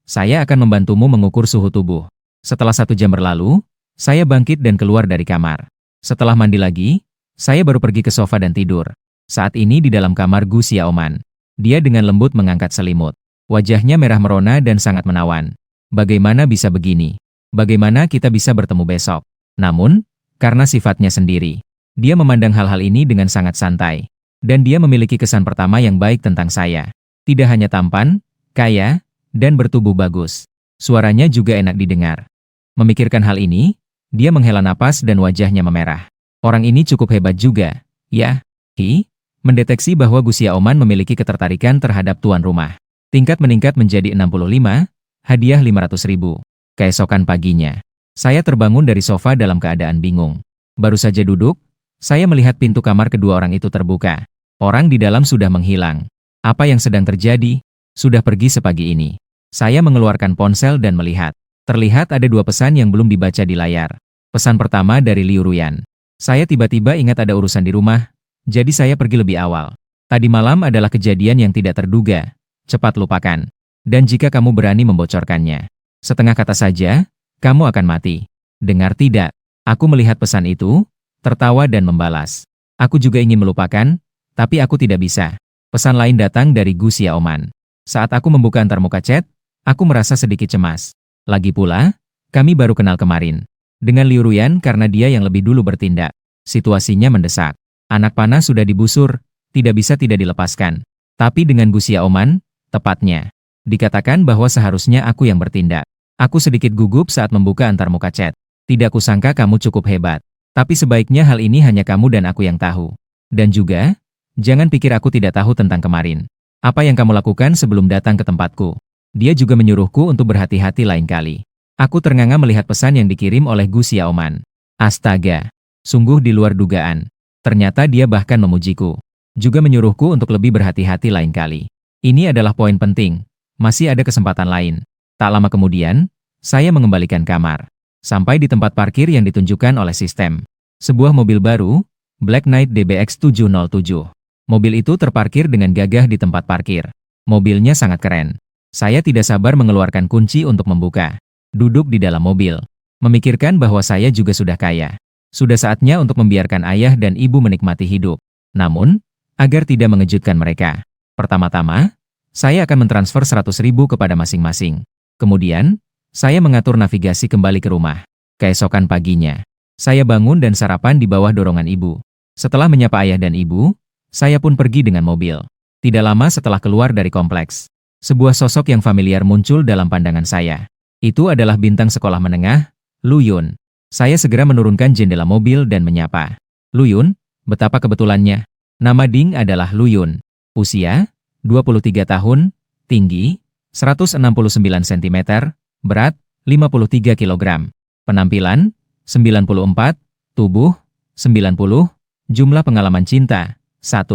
Saya akan membantumu mengukur suhu tubuh. Setelah 1 jam berlalu, saya bangkit dan keluar dari kamar. Setelah mandi lagi, saya baru pergi ke sofa dan tidur. Saat ini di dalam kamar Gu Xiaoman. Dia dengan lembut mengangkat selimut. Wajahnya merah merona dan sangat menawan. Bagaimana bisa begini? Bagaimana kita bisa bertemu besok? Namun, karena sifatnya sendiri, dia memandang hal-hal ini dengan sangat santai. Dan dia memiliki kesan pertama yang baik tentang saya. Tidak hanya tampan, kaya, dan bertubuh bagus. Suaranya juga enak didengar. Memikirkan hal ini, dia menghela napas dan wajahnya memerah. Orang ini cukup hebat juga, ya. Mendeteksi bahwa Gus Yaoman memiliki ketertarikan terhadap tuan rumah. Tingkat meningkat menjadi 65, hadiah 500.000. Keesokan paginya, saya terbangun dari sofa dalam keadaan bingung. Baru saja duduk, saya melihat pintu kamar kedua orang itu terbuka. Orang di dalam sudah menghilang. Apa yang sedang terjadi? Sudah pergi sepagi ini. Saya mengeluarkan ponsel dan melihat. Terlihat ada dua pesan yang belum dibaca di layar. Pesan pertama dari Liu Ruyan. Saya tiba-tiba ingat ada urusan di rumah, jadi saya pergi lebih awal. Tadi malam adalah kejadian yang tidak terduga. Cepat lupakan. Dan jika kamu berani membocorkannya, setengah kata saja, kamu akan mati. Dengar tidak? Aku melihat pesan itu, tertawa dan membalas. Aku juga ingin melupakan, tapi aku tidak bisa. Pesan lain datang dari Gus Yaoman. Saat aku membuka antarmuka chat, aku merasa sedikit cemas. Lagi pula, kami baru kenal kemarin. Dengan Liu Ruyan karena dia yang lebih dulu bertindak. Situasinya mendesak. Anak panah sudah dibusur, tidak bisa tidak dilepaskan. Tapi dengan Gus Yaoman, tepatnya, dikatakan bahwa seharusnya aku yang bertindak. Aku sedikit gugup saat membuka antarmuka chat. Tidak kusangka kamu cukup hebat. Tapi sebaiknya hal ini hanya kamu dan aku yang tahu. Dan juga, jangan pikir aku tidak tahu tentang kemarin. Apa yang kamu lakukan sebelum datang ke tempatku? Dia juga menyuruhku untuk berhati-hati lain kali. Aku ternganga melihat pesan yang dikirim oleh Gus Yaoman. Astaga, sungguh di luar dugaan. Ternyata dia bahkan memujiku. Juga menyuruhku untuk lebih berhati-hati lain kali. Ini adalah poin penting. Masih ada kesempatan lain. Tak lama kemudian, saya mengembalikan kamar. Sampai di tempat parkir yang ditunjukkan oleh sistem. Sebuah mobil baru, Black Knight DBX 707. Mobil itu terparkir dengan gagah di tempat parkir. Mobilnya sangat keren. Saya tidak sabar mengeluarkan kunci untuk membuka. Duduk di dalam mobil. Memikirkan bahwa saya juga sudah kaya. Sudah saatnya untuk membiarkan ayah dan ibu menikmati hidup. Namun, agar tidak mengejutkan mereka. Pertama-tama, saya akan mentransfer 100.000 kepada masing-masing. Kemudian, saya mengatur navigasi kembali ke rumah. Keesokan paginya, saya bangun dan sarapan di bawah dorongan ibu. Setelah menyapa ayah dan ibu, saya pun pergi dengan mobil. Tidak lama setelah keluar dari kompleks, sebuah sosok yang familiar muncul dalam pandangan saya. Itu adalah bintang sekolah menengah, Lu Yun. Saya segera menurunkan jendela mobil dan menyapa. Lu Yun, betapa kebetulannya. Nama Ding adalah Lu Yun. Usia, 23 tahun, tinggi, 169 cm, berat, 53 kg. Penampilan, 94, tubuh, 90, jumlah pengalaman cinta, 1.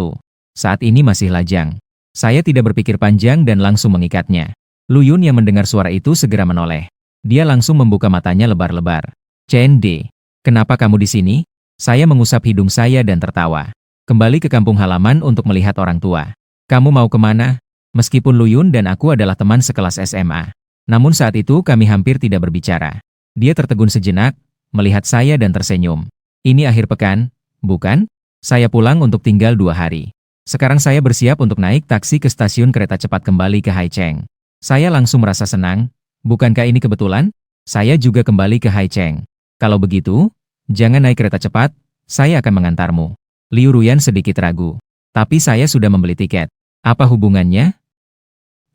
Saat ini masih lajang. Saya tidak berpikir panjang dan langsung mengikatnya. Lu Yun yang mendengar suara itu segera menoleh. Dia langsung membuka matanya lebar-lebar. Chen De, kenapa kamu di sini? Saya mengusap hidung saya dan tertawa. Kembali ke kampung halaman untuk melihat orang tua. Kamu mau kemana? Meskipun Lu Yun dan aku adalah teman sekelas SMA. Namun saat itu kami hampir tidak berbicara. Dia tertegun sejenak, melihat saya dan tersenyum. Ini akhir pekan, bukan? Saya pulang untuk tinggal 2 hari. Sekarang saya bersiap untuk naik taksi ke stasiun kereta cepat kembali ke Haicheng. Saya langsung merasa senang. Bukankah ini kebetulan? Saya juga kembali ke Haicheng. Kalau begitu, jangan naik kereta cepat, saya akan mengantarmu. Liu Ruyan sedikit ragu. Tapi saya sudah membeli tiket. Apa hubungannya?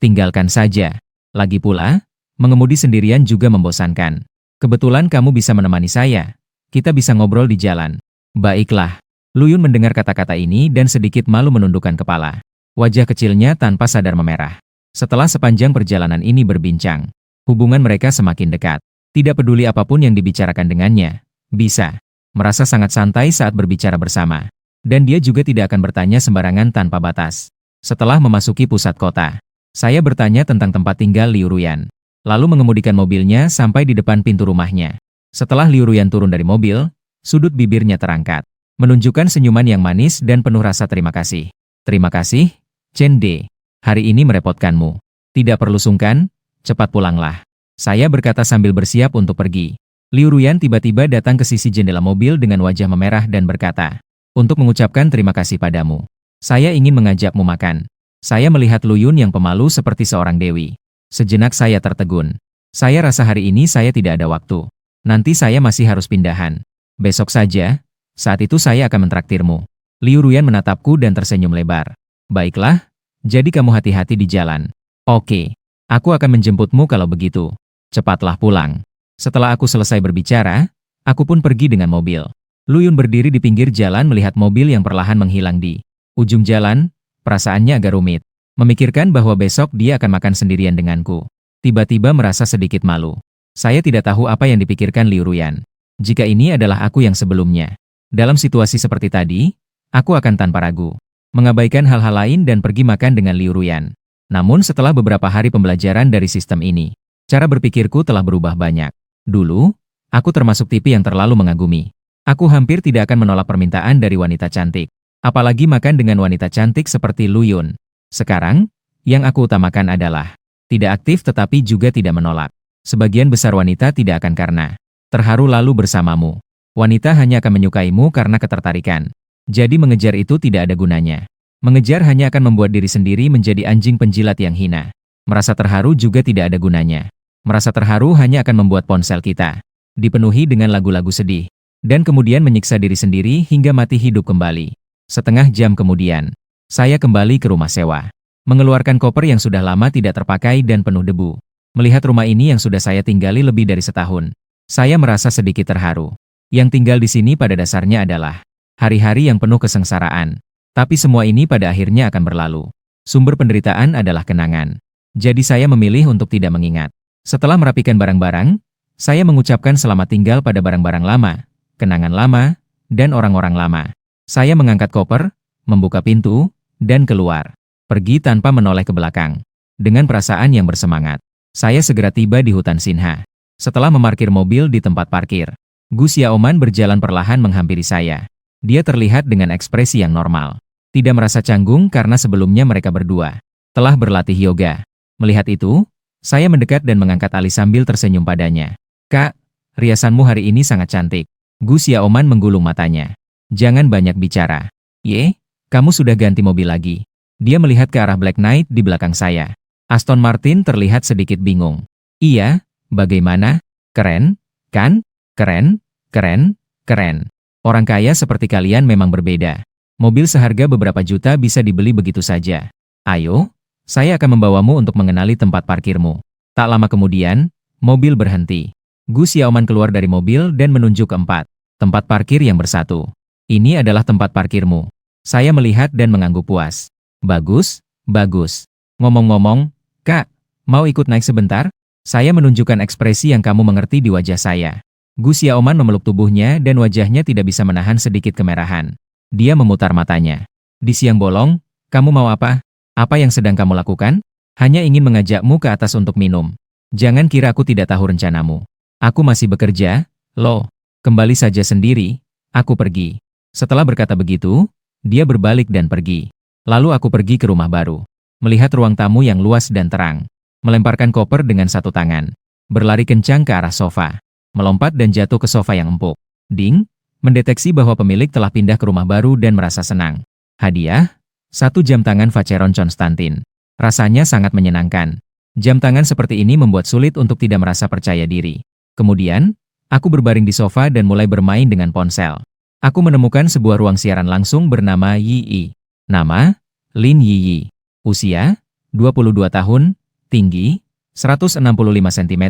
Tinggalkan saja. Lagi pula, mengemudi sendirian juga membosankan. Kebetulan kamu bisa menemani saya. Kita bisa ngobrol di jalan. Baiklah. Lu Yun mendengar kata-kata ini dan sedikit malu menundukkan kepala. Wajah kecilnya tanpa sadar memerah. Setelah sepanjang perjalanan ini berbincang, hubungan mereka semakin dekat. Tidak peduli apapun yang dibicarakan dengannya, bisa merasa sangat santai saat berbicara bersama. Dan dia juga tidak akan bertanya sembarangan tanpa batas. Setelah memasuki pusat kota, saya bertanya tentang tempat tinggal Liu Ruyan. Lalu mengemudikan mobilnya sampai di depan pintu rumahnya. Setelah Liu Ruyan turun dari mobil, sudut bibirnya terangkat, menunjukkan senyuman yang manis dan penuh rasa terima kasih. Terima kasih, Chen De. Hari ini merepotkanmu. Tidak perlu sungkan, cepat pulanglah. Saya berkata sambil bersiap untuk pergi. Liu Ruyan tiba-tiba datang ke sisi jendela mobil dengan wajah memerah dan berkata, untuk mengucapkan terima kasih padamu. Saya ingin mengajakmu makan. Saya melihat Lu Yun yang pemalu seperti seorang dewi. Sejenak saya tertegun. Saya rasa hari ini saya tidak ada waktu. Nanti saya masih harus pindahan. Besok saja, saat itu saya akan mentraktirmu. Liu Ruyan menatapku dan tersenyum lebar. Baiklah, jadi kamu hati-hati di jalan. Oke, aku akan menjemputmu kalau begitu. Cepatlah pulang. Setelah aku selesai berbicara, aku pun pergi dengan mobil. Lu Yun berdiri di pinggir jalan melihat mobil yang perlahan menghilang di ujung jalan. Perasaannya agak rumit. Memikirkan bahwa besok dia akan makan sendirian denganku. Tiba-tiba merasa sedikit malu. Saya tidak tahu apa yang dipikirkan Liu Ruyan. Jika ini adalah aku yang sebelumnya. Dalam situasi seperti tadi, aku akan tanpa ragu mengabaikan hal-hal lain dan pergi makan dengan Liu Ruyan. Namun setelah beberapa hari pembelajaran dari sistem ini, cara berpikirku telah berubah banyak. Dulu, aku termasuk tipe yang terlalu mengagumi. Aku hampir tidak akan menolak permintaan dari wanita cantik. Apalagi makan dengan wanita cantik seperti Lu Yun. Sekarang, yang aku utamakan adalah tidak aktif tetapi juga tidak menolak. Sebagian besar wanita tidak akan karena terharu lalu bersamamu. Wanita hanya akan menyukaimu karena ketertarikan. Jadi mengejar itu tidak ada gunanya. Mengejar hanya akan membuat diri sendiri menjadi anjing penjilat yang hina. Merasa terharu juga tidak ada gunanya. Merasa terharu hanya akan membuat ponsel kita dipenuhi dengan lagu-lagu sedih. Dan kemudian menyiksa diri sendiri hingga mati hidup kembali. Setengah jam kemudian, saya kembali ke rumah sewa. Mengeluarkan koper yang sudah lama tidak terpakai dan penuh debu. Melihat rumah ini yang sudah saya tinggali lebih dari setahun, saya merasa sedikit terharu. Yang tinggal di sini pada dasarnya adalah hari-hari yang penuh kesengsaraan. Tapi semua ini pada akhirnya akan berlalu. Sumber penderitaan adalah kenangan. Jadi saya memilih untuk tidak mengingat. Setelah merapikan barang-barang, saya mengucapkan selamat tinggal pada barang-barang lama, kenangan lama, dan orang-orang lama. Saya mengangkat koper, membuka pintu, dan keluar. Pergi tanpa menoleh ke belakang. Dengan perasaan yang bersemangat, saya segera tiba di hutan Sinha. Setelah memarkir mobil di tempat parkir, Gu Xiaoman berjalan perlahan menghampiri saya. Dia terlihat dengan ekspresi yang normal. Tidak merasa canggung karena sebelumnya mereka berdua telah berlatih yoga. Melihat itu, saya mendekat dan mengangkat alis sambil tersenyum padanya. Kak, riasanmu hari ini sangat cantik. Gu Xiaoman menggulung matanya. Jangan banyak bicara. Ye, kamu sudah ganti mobil lagi. Dia melihat ke arah Black Knight di belakang saya. Aston Martin terlihat sedikit bingung. Iya, bagaimana? Keren, kan? Keren, keren, keren. Orang kaya seperti kalian memang berbeda. Mobil seharga beberapa juta bisa dibeli begitu saja. Ayo, saya akan membawamu untuk mengenali tempat parkirmu. Tak lama kemudian, mobil berhenti. Gu Xiaoman keluar dari mobil dan menunjuk ke tempat parkir yang bersatu. Ini adalah tempat parkirmu. Saya melihat dan mengangguk puas. Bagus, bagus. Ngomong-ngomong, Kak, mau ikut naik sebentar? Saya menunjukkan ekspresi yang kamu mengerti di wajah saya. Gu Xiaoman memeluk tubuhnya dan wajahnya tidak bisa menahan sedikit kemerahan. Dia memutar matanya. Di siang bolong, kamu mau apa? Apa yang sedang kamu lakukan? Hanya ingin mengajakmu ke atas untuk minum. Jangan kira aku tidak tahu rencanamu. Aku masih bekerja, loh. Kembali saja sendiri, aku pergi. Setelah berkata begitu, dia berbalik dan pergi. Lalu aku pergi ke rumah baru. Melihat ruang tamu yang luas dan terang. Melemparkan koper dengan satu tangan. Berlari kencang ke arah sofa. Melompat dan jatuh ke sofa yang empuk. Ding, mendeteksi bahwa pemilik telah pindah ke rumah baru dan merasa senang. Hadiah, 1 jam tangan Vacheron Constantin. Rasanya sangat menyenangkan. Jam tangan seperti ini membuat sulit untuk tidak merasa percaya diri. Kemudian, aku berbaring di sofa dan mulai bermain dengan ponsel. Aku menemukan sebuah ruang siaran langsung bernama Yi. Nama, Lin Yi. Usia, 22 tahun, tinggi, 165 cm,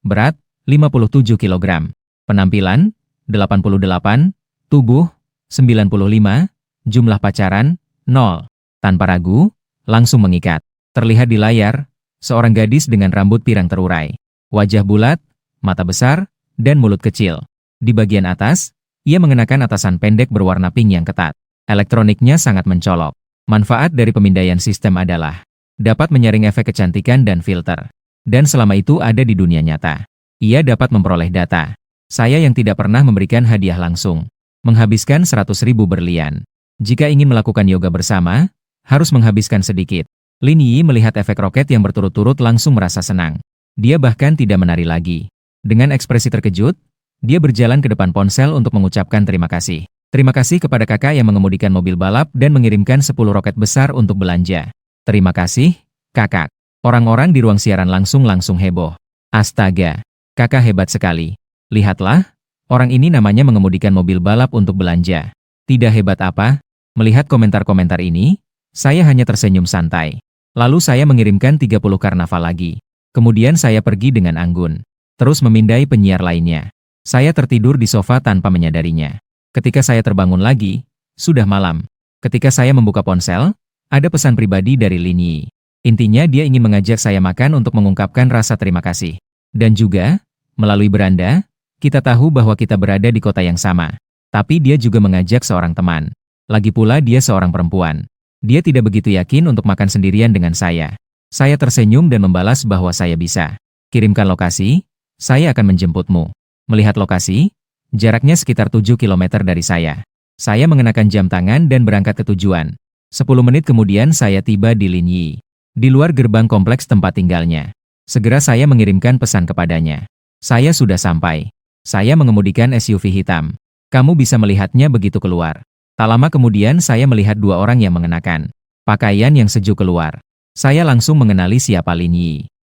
berat, 57 kg. Penampilan, 88, tubuh, 95, jumlah pacaran, 0. Tanpa ragu, langsung mengikat. Terlihat di layar, seorang gadis dengan rambut pirang terurai. Wajah bulat, mata besar, dan mulut kecil. Di bagian atas, ia mengenakan atasan pendek berwarna pink yang ketat. Elektroniknya sangat mencolok. Manfaat dari pemindaian sistem adalah dapat menyaring efek kecantikan dan filter. Dan selama itu ada di dunia nyata. Ia dapat memperoleh data. Saya yang tidak pernah memberikan hadiah langsung. Menghabiskan 100.000 berlian. Jika ingin melakukan yoga bersama, harus menghabiskan sedikit. Lin Yi melihat efek roket yang berturut-turut langsung merasa senang. Dia bahkan tidak menari lagi. Dengan ekspresi terkejut, dia berjalan ke depan ponsel untuk mengucapkan terima kasih. Terima kasih kepada kakak yang mengemudikan mobil balap dan mengirimkan 10 roket besar untuk belanja. Terima kasih, kakak. Orang-orang di ruang siaran langsung heboh. Astaga, kakak hebat sekali. Lihatlah, orang ini namanya mengemudikan mobil balap untuk belanja. Tidak hebat apa? Melihat komentar-komentar ini, saya hanya tersenyum santai. Lalu saya mengirimkan 30 karnaval lagi. Kemudian saya pergi dengan anggun. Terus memindai penyiar lainnya. Saya tertidur di sofa tanpa menyadarinya. Ketika saya terbangun lagi, sudah malam. Ketika saya membuka ponsel, ada pesan pribadi dari Lin Yi. Intinya dia ingin mengajak saya makan untuk mengungkapkan rasa terima kasih. Dan juga, melalui beranda, kita tahu bahwa kita berada di kota yang sama. Tapi dia juga mengajak seorang teman. Lagi pula dia seorang perempuan. Dia tidak begitu yakin untuk makan sendirian dengan saya. Saya tersenyum dan membalas bahwa saya bisa. Kirimkan lokasi, saya akan menjemputmu. Melihat lokasi, jaraknya sekitar 7 km dari saya. Saya mengenakan jam tangan dan berangkat ke tujuan. 10 menit kemudian saya tiba di Lin Yi. Di luar gerbang kompleks tempat tinggalnya. Segera saya mengirimkan pesan kepadanya. Saya sudah sampai. Saya mengemudikan SUV hitam. Kamu bisa melihatnya begitu keluar. Tak lama kemudian saya melihat dua orang yang mengenakan pakaian yang sejuk keluar. Saya langsung mengenali siapa Lin Yi.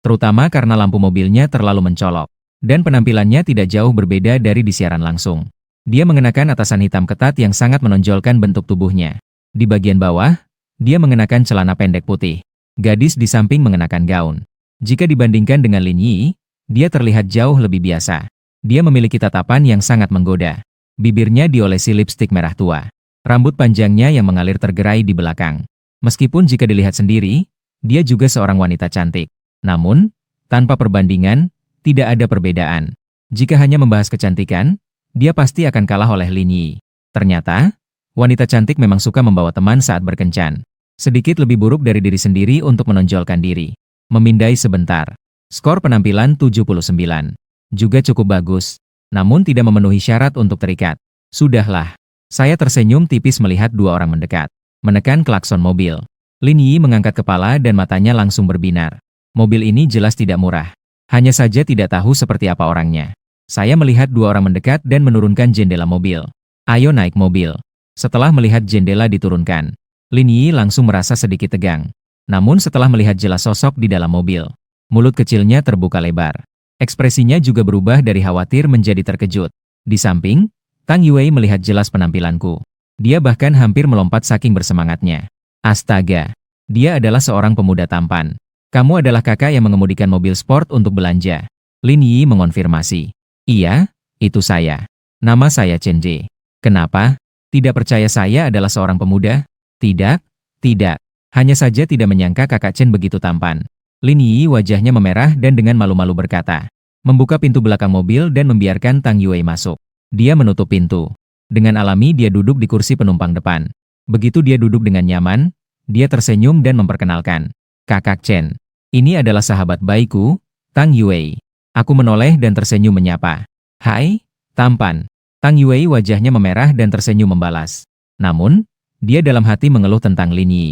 Terutama karena lampu mobilnya terlalu mencolok. Dan penampilannya tidak jauh berbeda dari di siaran langsung. Dia mengenakan atasan hitam ketat yang sangat menonjolkan bentuk tubuhnya. Di bagian bawah, dia mengenakan celana pendek putih. Gadis di samping mengenakan gaun. Jika dibandingkan dengan Lin Yi, dia terlihat jauh lebih biasa. Dia memiliki tatapan yang sangat menggoda. Bibirnya diolesi lipstik merah tua. Rambut panjangnya yang mengalir tergerai di belakang. Meskipun jika dilihat sendiri, dia juga seorang wanita cantik. Namun, tanpa perbandingan, tidak ada perbedaan. Jika hanya membahas kecantikan, dia pasti akan kalah oleh Lin Yi. Ternyata, wanita cantik memang suka membawa teman saat berkencan. Sedikit lebih buruk dari diri sendiri untuk menonjolkan diri. Memindai sebentar. Skor penampilan 79. Juga cukup bagus. Namun tidak memenuhi syarat untuk terikat. Sudahlah. Saya tersenyum tipis melihat dua orang mendekat. Menekan klakson mobil. Lin Yi mengangkat kepala dan matanya langsung berbinar. Mobil ini jelas tidak murah. Hanya saja tidak tahu seperti apa orangnya. Saya melihat dua orang mendekat dan menurunkan jendela mobil. Ayo naik mobil. Setelah melihat jendela diturunkan, Lin Yi langsung merasa sedikit tegang. Namun setelah melihat jelas sosok di dalam mobil, mulut kecilnya terbuka lebar. Ekspresinya juga berubah dari khawatir menjadi terkejut. Di samping, Tang Yue melihat jelas penampilanku. Dia bahkan hampir melompat saking bersemangatnya. Astaga, dia adalah seorang pemuda tampan. Kamu adalah kakak yang mengemudikan mobil sport untuk belanja. Lin Yi mengonfirmasi. Iya, itu saya. Nama saya Chen Ji. Kenapa? Tidak percaya saya adalah seorang pemuda? Tidak, tidak. Hanya saja tidak menyangka kakak Chen begitu tampan. Lin Yi wajahnya memerah dan dengan malu-malu berkata. Membuka pintu belakang mobil dan membiarkan Tang Yue masuk. Dia menutup pintu. Dengan alami dia duduk di kursi penumpang depan. Begitu dia duduk dengan nyaman, dia tersenyum dan memperkenalkan. Kakak Chen, ini adalah sahabat baikku, Tang Yue. Aku menoleh dan tersenyum menyapa. Hai, tampan. Tang Yue wajahnya memerah dan tersenyum membalas. Namun, dia dalam hati mengeluh tentang Lin Yi.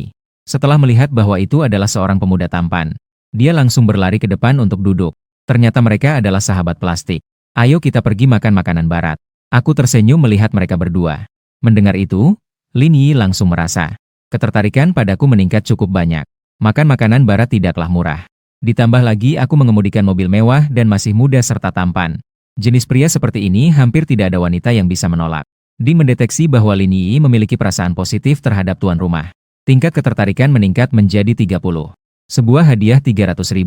Setelah melihat bahwa itu adalah seorang pemuda tampan, dia langsung berlari ke depan untuk duduk. Ternyata mereka adalah sahabat plastik. Ayo kita pergi makan makanan barat. Aku tersenyum melihat mereka berdua. Mendengar itu, Lin Yi langsung merasa. Ketertarikan padaku meningkat cukup banyak. Makan makanan barat tidaklah murah. Ditambah lagi aku mengemudikan mobil mewah dan masih muda serta tampan. Jenis pria seperti ini hampir tidak ada wanita yang bisa menolak. Ding mendeteksi bahwa Lin Yi memiliki perasaan positif terhadap tuan rumah. Tingkat ketertarikan meningkat menjadi 30. Sebuah hadiah 300.000.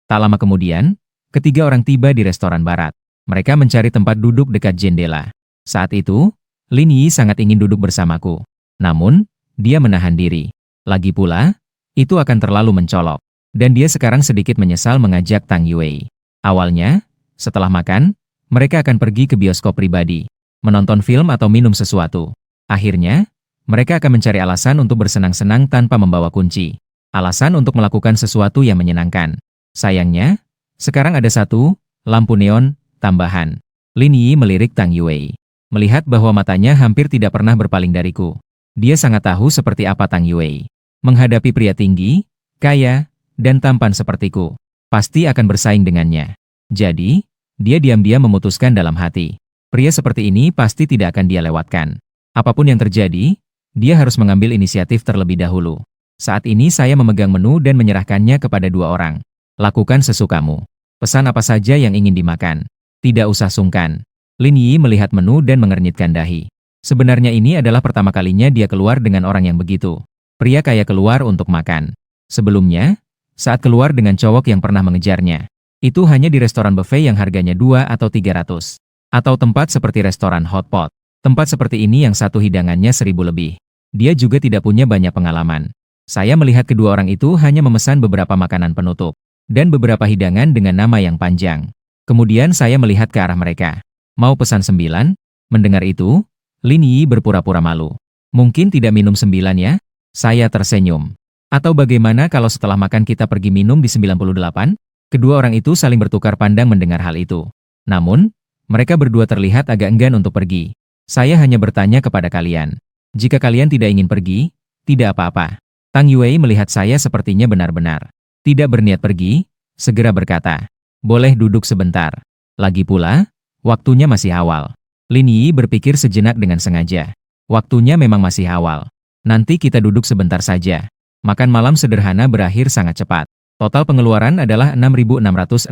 Tak lama kemudian, ketiga orang tiba di restoran barat. Mereka mencari tempat duduk dekat jendela. Saat itu, Lin Yi sangat ingin duduk bersamaku. Namun, dia menahan diri. Lagi pula, itu akan terlalu mencolok. Dan dia sekarang sedikit menyesal mengajak Tang Yue. Awalnya, setelah makan, mereka akan pergi ke bioskop pribadi. Menonton film atau minum sesuatu. Akhirnya, mereka akan mencari alasan untuk bersenang-senang tanpa membawa kunci. Alasan untuk melakukan sesuatu yang menyenangkan. Sayangnya, sekarang ada satu lampu neon tambahan. Lin Yi melirik Tang Yue. Melihat bahwa matanya hampir tidak pernah berpaling dariku. Dia sangat tahu seperti apa Tang Yue. Menghadapi pria tinggi, kaya, dan tampan sepertiku. Pasti akan bersaing dengannya. Jadi, dia diam-diam memutuskan dalam hati. Pria seperti ini pasti tidak akan dia lewatkan. Apapun yang terjadi, dia harus mengambil inisiatif terlebih dahulu. Saat ini saya memegang menu dan menyerahkannya kepada dua orang. Lakukan sesukamu. Pesan apa saja yang ingin dimakan. Tidak usah sungkan. Lin Yi melihat menu dan mengernyitkan dahi. Sebenarnya ini adalah pertama kalinya dia keluar dengan orang yang begitu. Pria kaya keluar untuk makan. Sebelumnya, saat keluar dengan cowok yang pernah mengejarnya, itu hanya di restoran buffet yang harganya 2 atau 300. Atau tempat seperti restoran hotpot. Tempat seperti ini yang satu hidangannya 1000 lebih. Dia juga tidak punya banyak pengalaman. Saya melihat kedua orang itu hanya memesan beberapa makanan penutup. Dan beberapa hidangan dengan nama yang panjang. Kemudian saya melihat ke arah mereka. Mau pesan 9? Mendengar itu, Lin Yi berpura-pura malu. Mungkin tidak minum 9 ya? Saya tersenyum. Atau bagaimana kalau setelah makan kita pergi minum di 98? Kedua orang itu saling bertukar pandang mendengar hal itu. Namun, mereka berdua terlihat agak enggan untuk pergi. Saya hanya bertanya kepada kalian. Jika kalian tidak ingin pergi, tidak apa-apa. Tang Yue melihat saya sepertinya benar-benar tidak berniat pergi, segera berkata, boleh duduk sebentar. Lagi pula, waktunya masih awal. Lin Yi berpikir sejenak dengan sengaja. Waktunya memang masih awal. Nanti kita duduk sebentar saja. Makan malam sederhana berakhir sangat cepat. Total pengeluaran adalah 6.666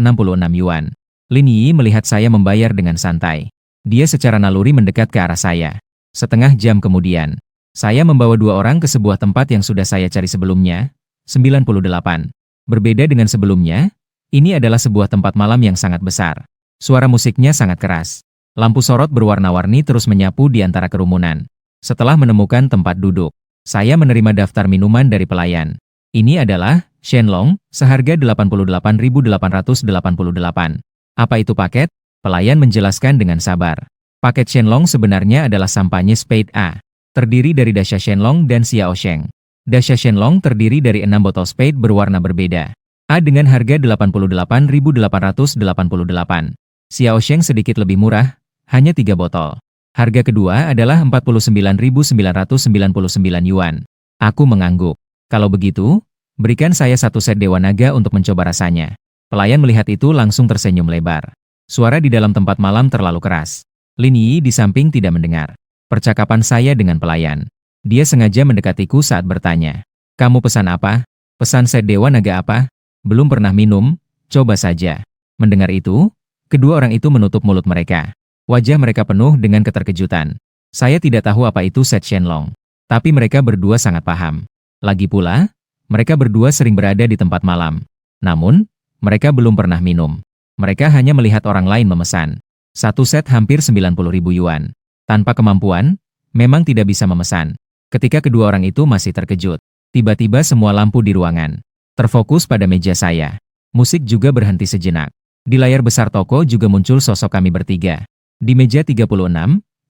yuan. Lin Yi melihat saya membayar dengan santai. Dia secara naluri mendekat ke arah saya. Setengah jam kemudian, saya membawa dua orang ke sebuah tempat yang sudah saya cari sebelumnya, 98. Berbeda dengan sebelumnya, ini adalah sebuah tempat malam yang sangat besar. Suara musiknya sangat keras. Lampu sorot berwarna-warni terus menyapu di antara kerumunan. Setelah menemukan tempat duduk, saya menerima daftar minuman dari pelayan. Ini adalah Shenlong, seharga 88.888. Apa itu paket? Pelayan menjelaskan dengan sabar. Paket Shenlong sebenarnya adalah sampanye Spade A. Terdiri dari dasha Shenlong dan Xiaosheng. Dasha Shenlong terdiri dari 6 botol Spade berwarna berbeda. A dengan harga 88.888. Xiaosheng sedikit lebih murah, hanya 3 botol. Harga kedua adalah 49.999 yuan. Aku mengangguk. Kalau begitu, berikan saya satu set Dewa Naga untuk mencoba rasanya. Pelayan melihat itu langsung tersenyum lebar. Suara di dalam tempat malam terlalu keras. Lin Yi di samping tidak mendengar percakapan saya dengan pelayan. Dia sengaja mendekatiku saat bertanya. Kamu pesan apa? Pesan set Dewa Naga apa? Belum pernah minum, coba saja. Mendengar itu, kedua orang itu menutup mulut mereka. Wajah mereka penuh dengan keterkejutan. Saya tidak tahu apa itu set Shenlong. Tapi mereka berdua sangat paham. Lagi pula, mereka berdua sering berada di tempat malam. Namun, mereka belum pernah minum. Mereka hanya melihat orang lain memesan. Satu set hampir 90.000 yuan. Tanpa kemampuan, memang tidak bisa memesan. Ketika kedua orang itu masih terkejut, tiba-tiba semua lampu di ruangan terfokus pada meja saya. Musik juga berhenti sejenak. Di layar besar toko juga muncul sosok kami bertiga. Di meja 36,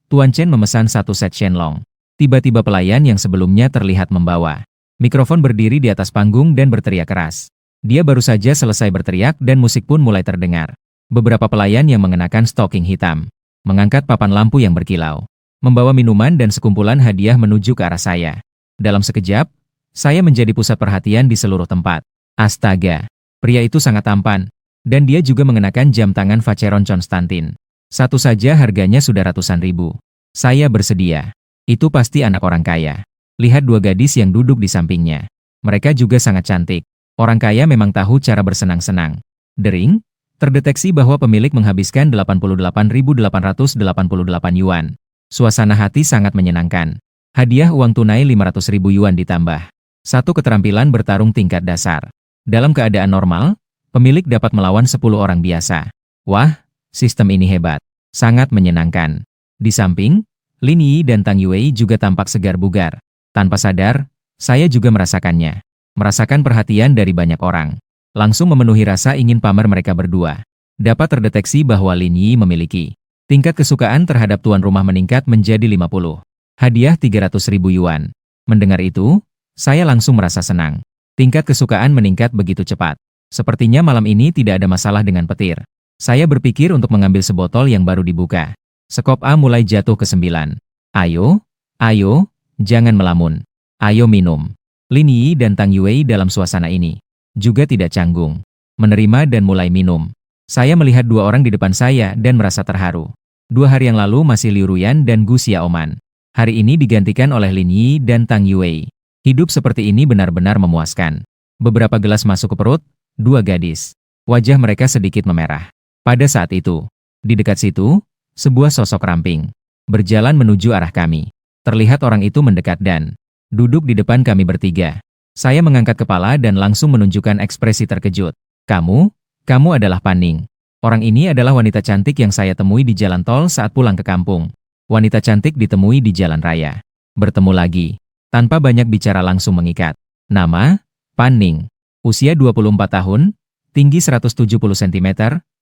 Tuan Chen memesan satu set Shenlong. Tiba-tiba pelayan yang sebelumnya terlihat membawa mikrofon berdiri di atas panggung dan berteriak keras. Dia baru saja selesai berteriak dan musik pun mulai terdengar. Beberapa pelayan yang mengenakan stocking hitam mengangkat papan lampu yang berkilau, membawa minuman dan sekumpulan hadiah menuju ke arah saya. Dalam sekejap, saya menjadi pusat perhatian di seluruh tempat. Astaga, pria itu sangat tampan, dan dia juga mengenakan jam tangan Vacheron Constantin. Satu saja harganya sudah ratusan ribu. Saya bersedia. Itu pasti anak orang kaya. Lihat dua gadis yang duduk di sampingnya. Mereka juga sangat cantik. Orang kaya memang tahu cara bersenang-senang. Dering, terdeteksi bahwa pemilik menghabiskan 88.888 yuan. Suasana hati sangat menyenangkan. Hadiah uang tunai 500.000 yuan ditambah. Satu keterampilan bertarung tingkat dasar. Dalam keadaan normal, pemilik dapat melawan 10 orang biasa. Wah, sistem ini hebat. Sangat menyenangkan. Di samping, Lin Yi dan Tang Yue juga tampak segar bugar. Tanpa sadar, saya juga merasakannya. Merasakan perhatian dari banyak orang. Langsung memenuhi rasa ingin pamer mereka berdua. Dapat terdeteksi bahwa Lin Yi memiliki tingkat kesukaan terhadap tuan rumah meningkat menjadi 50. Hadiah 300.000 yuan. Mendengar itu, saya langsung merasa senang. Tingkat kesukaan meningkat begitu cepat. Sepertinya malam ini tidak ada masalah dengan petir. Saya berpikir untuk mengambil sebotol yang baru dibuka. Sekop A mulai jatuh ke 9. Ayo, ayo, jangan melamun. Ayo minum. Lin Yi dan Tang Yue dalam suasana ini juga tidak canggung. Menerima dan mulai minum. Saya melihat dua orang di depan saya dan merasa terharu. 2 hari yang lalu masih Liu Ruyan dan Gu Xiaoman. Hari ini digantikan oleh Lin Yi dan Tang Yue. Hidup seperti ini benar-benar memuaskan. Beberapa gelas masuk ke perut, 2 gadis. Wajah mereka sedikit memerah. Pada saat itu, di dekat situ, sebuah sosok ramping berjalan menuju arah kami. Terlihat orang itu mendekat dan duduk di depan kami bertiga. Saya mengangkat kepala dan langsung menunjukkan ekspresi terkejut. Kamu adalah Pan-Ning. Orang ini adalah wanita cantik yang saya temui di jalan tol saat pulang ke kampung. Wanita cantik ditemui di jalan raya. Bertemu lagi. Tanpa banyak bicara langsung mengikat. Nama, Pan-Ning. Usia 24 tahun, tinggi 170 cm,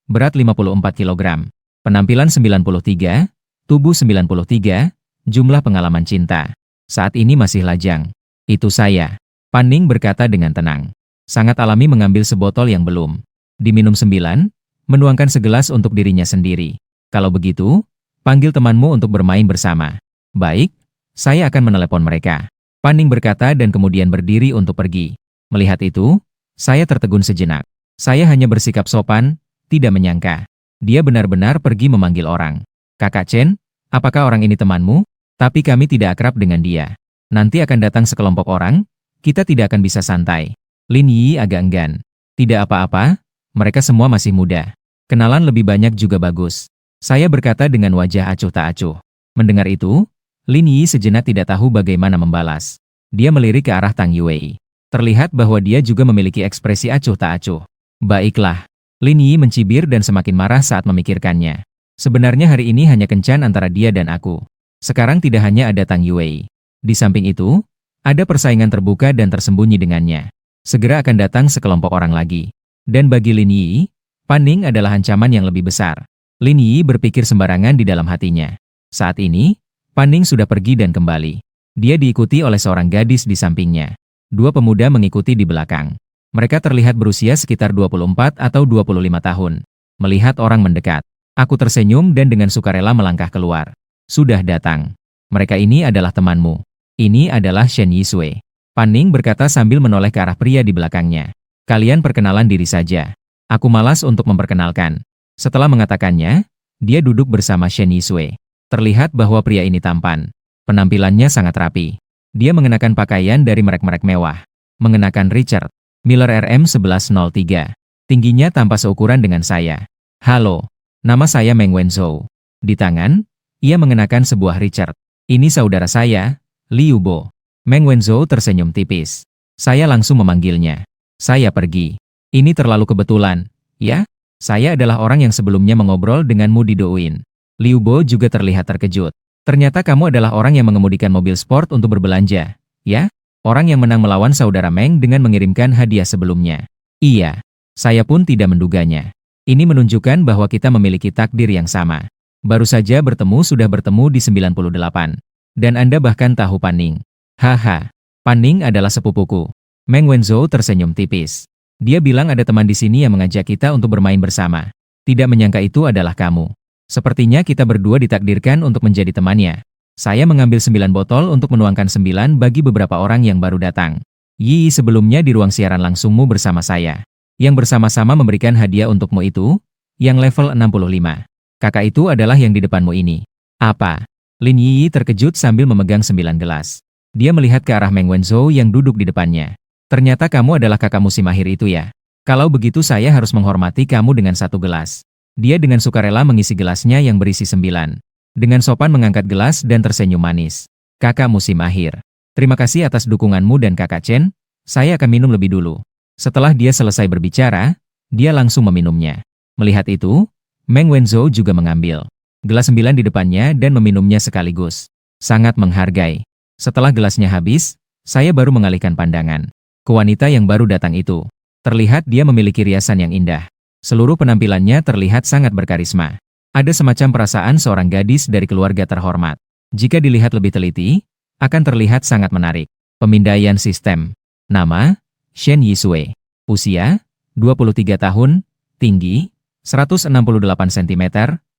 berat 54 kg. Penampilan 93, tubuh 93, jumlah pengalaman cinta. Saat ini masih lajang. Itu saya. Pan-Ning berkata dengan tenang. Sangat alami mengambil sebotol yang belum diminum 9, menuangkan segelas untuk dirinya sendiri. Kalau begitu, panggil temanmu untuk bermain bersama. Baik, saya akan menelepon mereka. Pan-Ning berkata dan kemudian berdiri untuk pergi. Melihat itu, saya tertegun sejenak. Saya hanya bersikap sopan, tidak menyangka. Dia benar-benar pergi memanggil orang. Kakak Chen, apakah orang ini temanmu? Tapi kami tidak akrab dengan dia. Nanti akan datang sekelompok orang, kita tidak akan bisa santai. Lin Yi agak enggan. Tidak apa-apa, mereka semua masih muda. Kenalan lebih banyak juga bagus. Saya berkata dengan wajah acuh tak acuh. Mendengar itu, Lin Yi sejenak tidak tahu bagaimana membalas. Dia melirik ke arah Tang Yue. Terlihat bahwa dia juga memiliki ekspresi acuh tak acuh. Baiklah. Lin Yi mencibir dan semakin marah saat memikirkannya. Sebenarnya hari ini hanya kencan antara dia dan aku. Sekarang tidak hanya ada Tang Yue. Di samping itu, ada persaingan terbuka dan tersembunyi dengannya. Segera akan datang sekelompok orang lagi. Dan bagi Lin Yi, Pan-Ning adalah ancaman yang lebih besar. Lin Yi berpikir sembarangan di dalam hatinya. Saat ini, Pan-Ning sudah pergi dan kembali. Dia diikuti oleh seorang gadis di sampingnya. Dua pemuda mengikuti di belakang. Mereka terlihat berusia sekitar 24 atau 25 tahun. Melihat orang mendekat, aku tersenyum dan dengan sukarela melangkah keluar. Sudah datang. Mereka ini adalah temanmu. Ini adalah Shen Yisui. Pan-Ning berkata sambil menoleh ke arah pria di belakangnya. Kalian perkenalan diri saja. Aku malas untuk memperkenalkan. Setelah mengatakannya, dia duduk bersama Shen Yisui. Terlihat bahwa pria ini tampan. Penampilannya sangat rapi. Dia mengenakan pakaian dari merek-merek mewah. Mengenakan Richard Miller RM1103. Tingginya tampak seukuran dengan saya. Halo, nama saya Meng Wenzhou. Di tangan, ia mengenakan sebuah Richard. Ini saudara saya, Liu Bo. Meng Wenzhou tersenyum tipis. Saya langsung memanggilnya. Saya pergi. Ini terlalu kebetulan, ya? Saya adalah orang yang sebelumnya mengobrol denganmu di Douyin. Liu Bo juga terlihat terkejut. Ternyata kamu adalah orang yang mengemudikan mobil sport untuk berbelanja, ya? Orang yang menang melawan saudara Meng dengan mengirimkan hadiah sebelumnya. Iya, saya pun tidak menduganya. Ini menunjukkan bahwa kita memiliki takdir yang sama. Baru saja bertemu sudah bertemu di 98. Dan Anda bahkan tahu Pan-Ning. Haha, Pan-Ning adalah sepupuku. Meng Wenzhou tersenyum tipis. Dia bilang ada teman di sini yang mengajak kita untuk bermain bersama. Tidak menyangka itu adalah kamu. Sepertinya kita berdua ditakdirkan untuk menjadi temannya. Saya mengambil 9 botol untuk menuangkan 9 bagi beberapa orang yang baru datang. Yi sebelumnya di ruang siaran langsungmu bersama saya. Yang bersama-sama memberikan hadiah untukmu itu, yang level 65. Kakak itu adalah yang di depanmu ini. Apa? Lin Yi terkejut sambil memegang 9 gelas. Dia melihat ke arah Meng Wenzhou yang duduk di depannya. Ternyata kamu adalah kakakmu si mahir itu ya. Kalau begitu saya harus menghormati kamu dengan 1 gelas. Dia dengan sukarela mengisi gelasnya yang berisi 9. Dengan sopan mengangkat gelas dan tersenyum manis. Kakak musim akhir. Terima kasih atas dukunganmu dan kakak Chen. Saya akan minum lebih dulu. Setelah dia selesai berbicara, dia langsung meminumnya. Melihat itu, Meng Wenzhou juga mengambil gelas 9 di depannya dan meminumnya sekaligus. Sangat menghargai. Setelah gelasnya habis, saya baru mengalihkan pandangan ke wanita yang baru datang itu. Terlihat dia memiliki riasan yang indah. Seluruh penampilannya terlihat sangat berkarisma. Ada semacam perasaan seorang gadis dari keluarga terhormat. Jika dilihat lebih teliti, akan terlihat sangat menarik. Pemindaian sistem. Nama, Shen Yisui. Usia, 23 tahun, tinggi, 168 cm,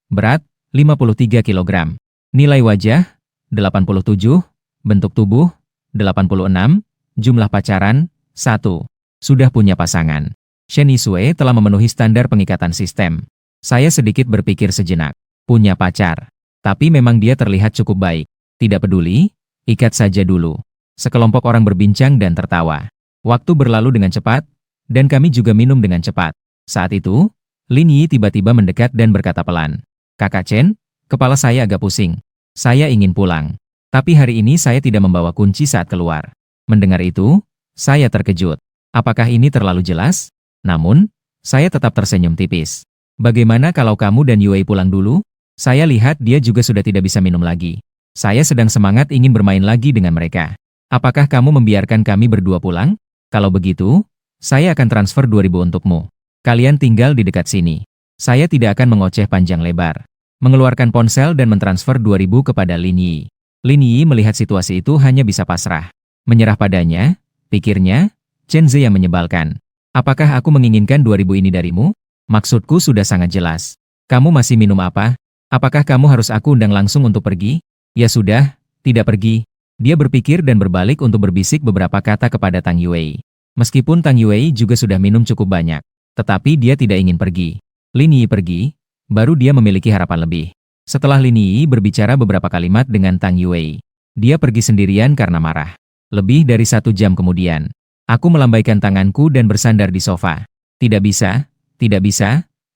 berat, 53 kg. Nilai wajah, 87, bentuk tubuh, 86, jumlah pacaran, 1. Sudah punya pasangan. Shen Yisui telah memenuhi standar pengikatan sistem. Saya sedikit berpikir sejenak. Punya pacar. Tapi memang dia terlihat cukup baik. Tidak peduli, ikat saja dulu. Sekelompok orang berbincang dan tertawa. Waktu berlalu dengan cepat, dan kami juga minum dengan cepat. Saat itu, Lin Yi tiba-tiba mendekat dan berkata pelan. Kakak Chen, kepala saya agak pusing. Saya ingin pulang. Tapi hari ini saya tidak membawa kunci saat keluar. Mendengar itu, saya terkejut. Apakah ini terlalu jelas? Namun, saya tetap tersenyum tipis. Bagaimana kalau kamu dan Yue pulang dulu? Saya lihat dia juga sudah tidak bisa minum lagi. Saya sedang semangat ingin bermain lagi dengan mereka. Apakah kamu membiarkan kami berdua pulang? Kalau begitu, saya akan transfer 2.000 untukmu. Kalian tinggal di dekat sini. Saya tidak akan mengoceh panjang lebar. Mengeluarkan ponsel dan mentransfer 2.000 kepada Lin Yi. Lin Yi melihat situasi itu hanya bisa pasrah. Menyerah padanya, pikirnya, Chen Zhe yang menyebalkan. Apakah aku menginginkan 2.000 ini darimu? Maksudku sudah sangat jelas. Kamu masih minum apa? Apakah kamu harus aku undang langsung untuk pergi? Ya sudah, tidak pergi. Dia berpikir dan berbalik untuk berbisik beberapa kata kepada Tang Yue. Meskipun Tang Yue juga sudah minum cukup banyak, tetapi dia tidak ingin pergi. Lin Yi pergi, baru dia memiliki harapan lebih. Setelah Lin Yi berbicara beberapa kalimat dengan Tang Yue, dia pergi sendirian karena marah. Lebih dari 1 jam kemudian, aku melambaikan tanganku dan bersandar di sofa. Tidak bisa,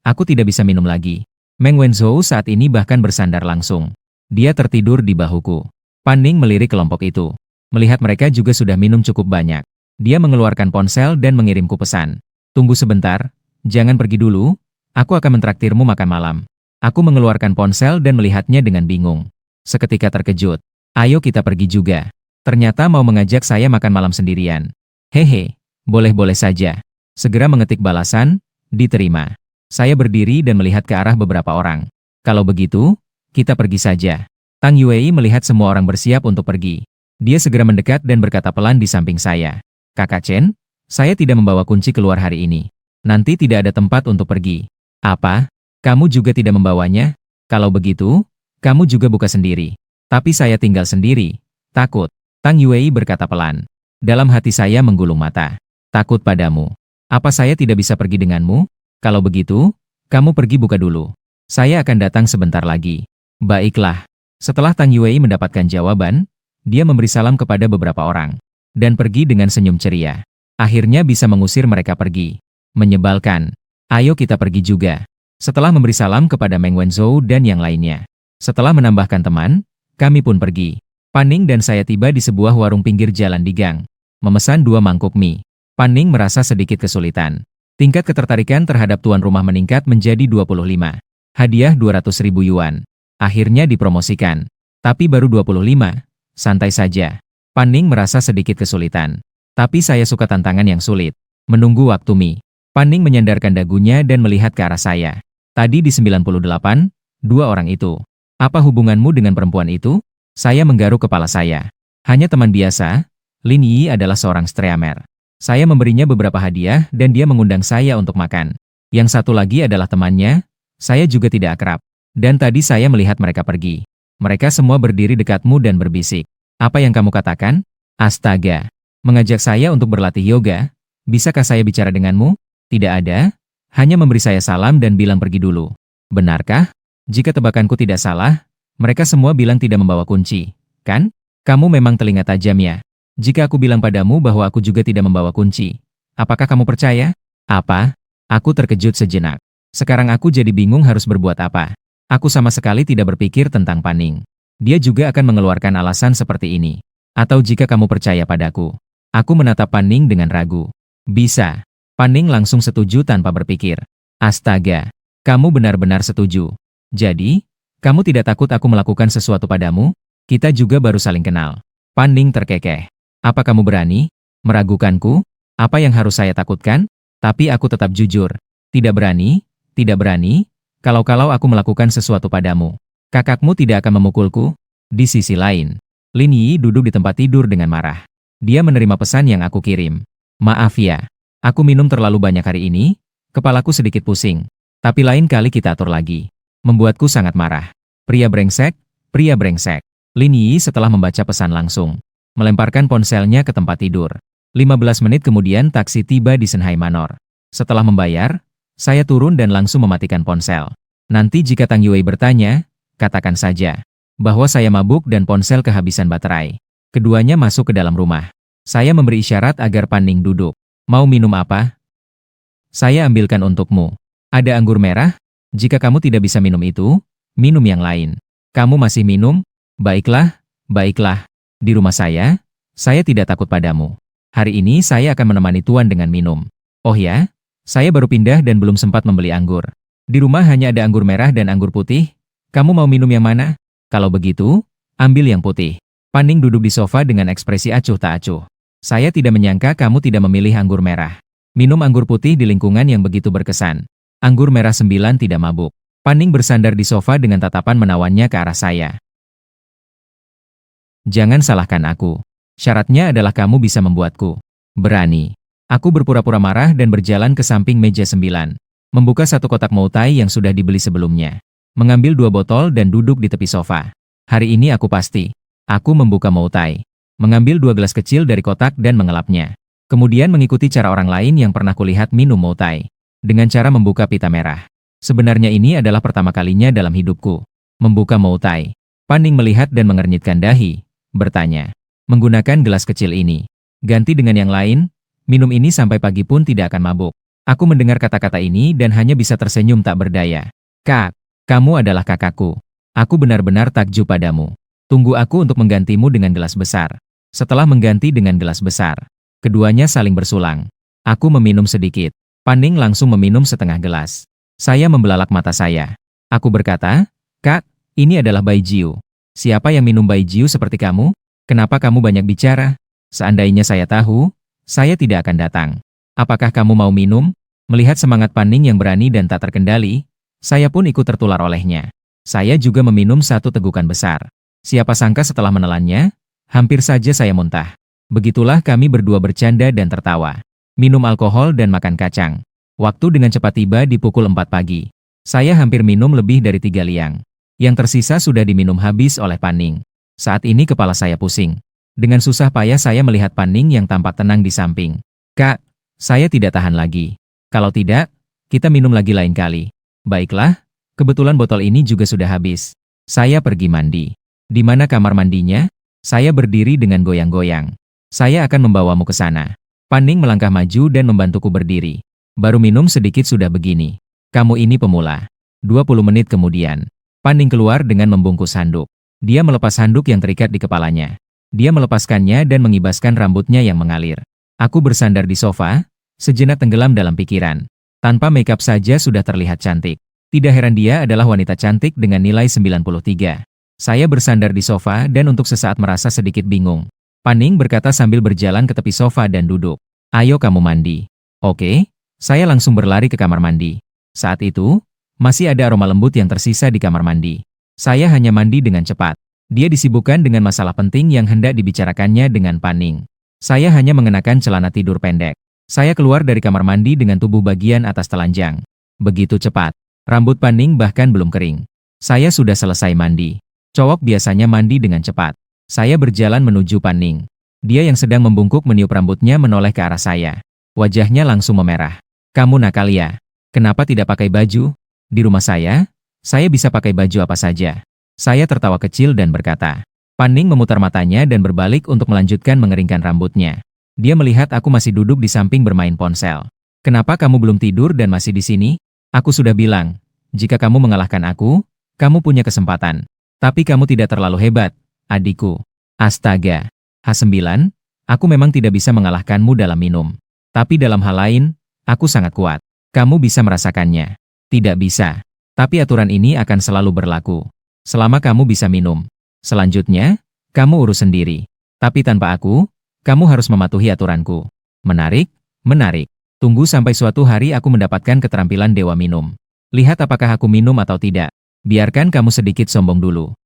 aku tidak bisa minum lagi. Meng Wenzhou saat ini bahkan bersandar langsung. Dia tertidur di bahuku. Pan Ning melirik kelompok itu. Melihat mereka juga sudah minum cukup banyak. Dia mengeluarkan ponsel dan mengirimku pesan. Tunggu sebentar, jangan pergi dulu. Aku akan mentraktirmu makan malam. Aku mengeluarkan ponsel dan melihatnya dengan bingung. Seketika terkejut. Ayo kita pergi juga. Ternyata mau mengajak saya makan malam sendirian. Hehe, boleh-boleh saja. Segera mengetik balasan, diterima. Saya berdiri dan melihat ke arah beberapa orang. Kalau begitu, kita pergi saja. Tang Yue melihat semua orang bersiap untuk pergi. Dia segera mendekat dan berkata pelan di samping saya. Kakak Chen, saya tidak membawa kunci keluar hari ini. Nanti tidak ada tempat untuk pergi. Apa? Kamu juga tidak membawanya? Kalau begitu, kamu juga buka sendiri. Tapi saya tinggal sendiri. Takut. Tang Yue berkata pelan. Dalam hati saya menggulung mata. Takut padamu. Apa saya tidak bisa pergi denganmu? Kalau begitu, kamu pergi buka dulu. Saya akan datang sebentar lagi. Baiklah. Setelah Tang Yue mendapatkan jawaban, dia memberi salam kepada beberapa orang. Dan pergi dengan senyum ceria. Akhirnya bisa mengusir mereka pergi. Menyebalkan. Ayo kita pergi juga. Setelah memberi salam kepada Meng Wenzhou dan yang lainnya. Setelah menambahkan teman, kami pun pergi. Pan Ning dan saya tiba di sebuah warung pinggir jalan di gang. Memesan 2 mangkuk mie. Pan Ning merasa sedikit kesulitan. Tingkat ketertarikan terhadap tuan rumah meningkat menjadi 25. Hadiah 200.000 yuan. Akhirnya dipromosikan. Tapi baru 25. Santai saja. Pan Ning merasa sedikit kesulitan. Tapi saya suka tantangan yang sulit. Menunggu waktu mie. Pan Ning menyandarkan dagunya dan melihat ke arah saya. Tadi di 98, 2 orang itu. Apa hubunganmu dengan perempuan itu? Saya menggaruk kepala saya. Hanya teman biasa. Lin Yi adalah seorang streamer. Saya memberinya beberapa hadiah dan dia mengundang saya untuk makan. Yang satu lagi adalah temannya. Saya juga tidak akrab. Dan tadi saya melihat mereka pergi. Mereka semua berdiri dekatmu dan berbisik. Apa yang kamu katakan? Astaga. Mengajak saya untuk berlatih yoga. Bisakah saya bicara denganmu? Tidak ada. Hanya memberi saya salam dan bilang pergi dulu. Benarkah? Jika tebakanku tidak salah, mereka semua bilang tidak membawa kunci. Kan? Kamu memang telinga tajam ya. Jika aku bilang padamu bahwa aku juga tidak membawa kunci, apakah kamu percaya? Apa? Aku terkejut sejenak. Sekarang aku jadi bingung harus berbuat apa. Aku sama sekali tidak berpikir tentang Pan Ning. Dia juga akan mengeluarkan alasan seperti ini. Atau jika kamu percaya padaku. Aku menatap Pan Ning dengan ragu. Bisa. Pan Ning langsung setuju tanpa berpikir. Astaga, kamu benar-benar setuju. Jadi, kamu tidak takut aku melakukan sesuatu padamu? Kita juga baru saling kenal. Pan Ning terkekeh. Apa kamu berani? Meragukanku? Apa yang harus saya takutkan? Tapi aku tetap jujur. Tidak berani, tidak berani. Kalau-kalau aku melakukan sesuatu padamu, kakakmu tidak akan memukulku? Di sisi lain, Lin Yi duduk di tempat tidur dengan marah. Dia menerima pesan yang aku kirim. Maaf ya, aku minum terlalu banyak hari ini, kepalaku sedikit pusing. Tapi lain kali kita atur lagi. Membuatku sangat marah. Pria brengsek, pria brengsek. Lin Yi setelah membaca pesan langsung melemparkan ponselnya ke tempat tidur. 15 menit kemudian taksi tiba di Shanghai Manor. Setelah membayar, saya turun dan langsung mematikan ponsel. Nanti jika Tang Yue bertanya, katakan saja bahwa saya mabuk dan ponsel kehabisan baterai. Keduanya masuk ke dalam rumah. Saya memberi isyarat agar Pan Ning duduk. Mau minum apa? Saya ambilkan untukmu. Ada anggur merah? Jika kamu tidak bisa minum itu, minum yang lain. Kamu masih minum? Baiklah, baiklah. Di rumah saya tidak takut padamu. Hari ini saya akan menemani Tuan dengan minum. Oh ya, saya baru pindah dan belum sempat membeli anggur. Di rumah hanya ada anggur merah dan anggur putih. Kamu mau minum yang mana? Kalau begitu, ambil yang putih. Pan Ning duduk di sofa dengan ekspresi acuh tak acuh. Saya tidak menyangka kamu tidak memilih anggur merah. Minum anggur putih di lingkungan yang begitu berkesan. Anggur merah 9 tidak mabuk. Pan Ning bersandar di sofa dengan tatapan menawannya ke arah saya. Jangan salahkan aku. Syaratnya adalah kamu bisa membuatku berani. Aku berpura-pura marah dan berjalan ke samping meja 9. Membuka satu kotak moutai yang sudah dibeli sebelumnya. Mengambil 2 botol dan duduk di tepi sofa. Hari ini aku pasti. Aku membuka moutai. Mengambil 2 gelas kecil dari kotak dan mengelapnya. Kemudian mengikuti cara orang lain yang pernah kulihat minum moutai. Dengan cara membuka pita merah. Sebenarnya ini adalah pertama kalinya dalam hidupku. Membuka moutai. Pan Ning melihat dan mengernyitkan dahi. Bertanya. Menggunakan gelas kecil ini. Ganti dengan yang lain, minum ini sampai pagi pun tidak akan mabuk. Aku mendengar kata-kata ini dan hanya bisa tersenyum tak berdaya. Kak, kamu adalah kakakku. Aku benar-benar takjub padamu. Tunggu aku untuk menggantimu dengan gelas besar. Setelah mengganti dengan gelas besar, keduanya saling bersulang. Aku meminum sedikit. Pan Ning langsung meminum setengah gelas. Saya membelalak mata saya. Aku berkata, Kak, ini adalah Baijiu. Siapa yang minum Baijiu seperti kamu? Kenapa kamu banyak bicara? Seandainya saya tahu, saya tidak akan datang. Apakah kamu mau minum? Melihat semangat Pan Ning yang berani dan tak terkendali, saya pun ikut tertular olehnya. Saya juga meminum satu tegukan besar. Siapa sangka setelah menelannya, hampir saja saya muntah. Begitulah kami berdua bercanda dan tertawa. Minum alkohol dan makan kacang. Waktu dengan cepat tiba di pukul 4 pagi. Saya hampir minum lebih dari 3 liang. Yang tersisa sudah diminum habis oleh Pan Ning. Saat ini kepala saya pusing. Dengan susah payah saya melihat Pan Ning yang tampak tenang di samping. Kak, saya tidak tahan lagi. Kalau tidak, kita minum lagi lain kali. Baiklah, kebetulan botol ini juga sudah habis. Saya pergi mandi. Di mana kamar mandinya? Saya berdiri dengan goyang-goyang. Saya akan membawamu ke sana. Pan Ning melangkah maju dan membantuku berdiri. Baru minum sedikit sudah begini. Kamu ini pemula. 20 menit kemudian. Pan Ning keluar dengan membungkus handuk. Dia melepas handuk yang terikat di kepalanya. Dia melepaskannya dan mengibaskan rambutnya yang mengalir. Aku bersandar di sofa, sejenak tenggelam dalam pikiran. Tanpa makeup saja sudah terlihat cantik. Tidak heran dia adalah wanita cantik dengan nilai 93. Saya bersandar di sofa dan untuk sesaat merasa sedikit bingung. Pan Ning berkata sambil berjalan ke tepi sofa dan duduk. Ayo kamu mandi. Oke, saya langsung berlari ke kamar mandi. Saat itu, masih ada aroma lembut yang tersisa di kamar mandi. Saya hanya mandi dengan cepat. Dia disibukkan dengan masalah penting yang hendak dibicarakannya dengan Pan Ning. Saya hanya mengenakan celana tidur pendek. Saya keluar dari kamar mandi dengan tubuh bagian atas telanjang. Begitu cepat. Rambut Pan Ning bahkan belum kering. Saya sudah selesai mandi. Cowok biasanya mandi dengan cepat. Saya berjalan menuju Pan Ning. Dia yang sedang membungkuk meniup rambutnya menoleh ke arah saya. Wajahnya langsung memerah. Kamu nakal ya? Kenapa tidak pakai baju? Di rumah saya bisa pakai baju apa saja. Saya tertawa kecil dan berkata. Pan Ning memutar matanya dan berbalik untuk melanjutkan mengeringkan rambutnya. Dia melihat aku masih duduk di samping bermain ponsel. Kenapa kamu belum tidur dan masih di sini? Aku sudah bilang, jika kamu mengalahkan aku, kamu punya kesempatan. Tapi kamu tidak terlalu hebat, adikku. Astaga. H9, aku memang tidak bisa mengalahkanmu dalam minum. Tapi dalam hal lain, aku sangat kuat. Kamu bisa merasakannya. Tidak bisa. Tapi aturan ini akan selalu berlaku. Selama kamu bisa minum. Selanjutnya, kamu urus sendiri. Tapi tanpa aku, kamu harus mematuhi aturanku. Menarik? Menarik. Tunggu sampai suatu hari aku mendapatkan keterampilan dewa minum. Lihat apakah aku minum atau tidak. Biarkan kamu sedikit sombong dulu.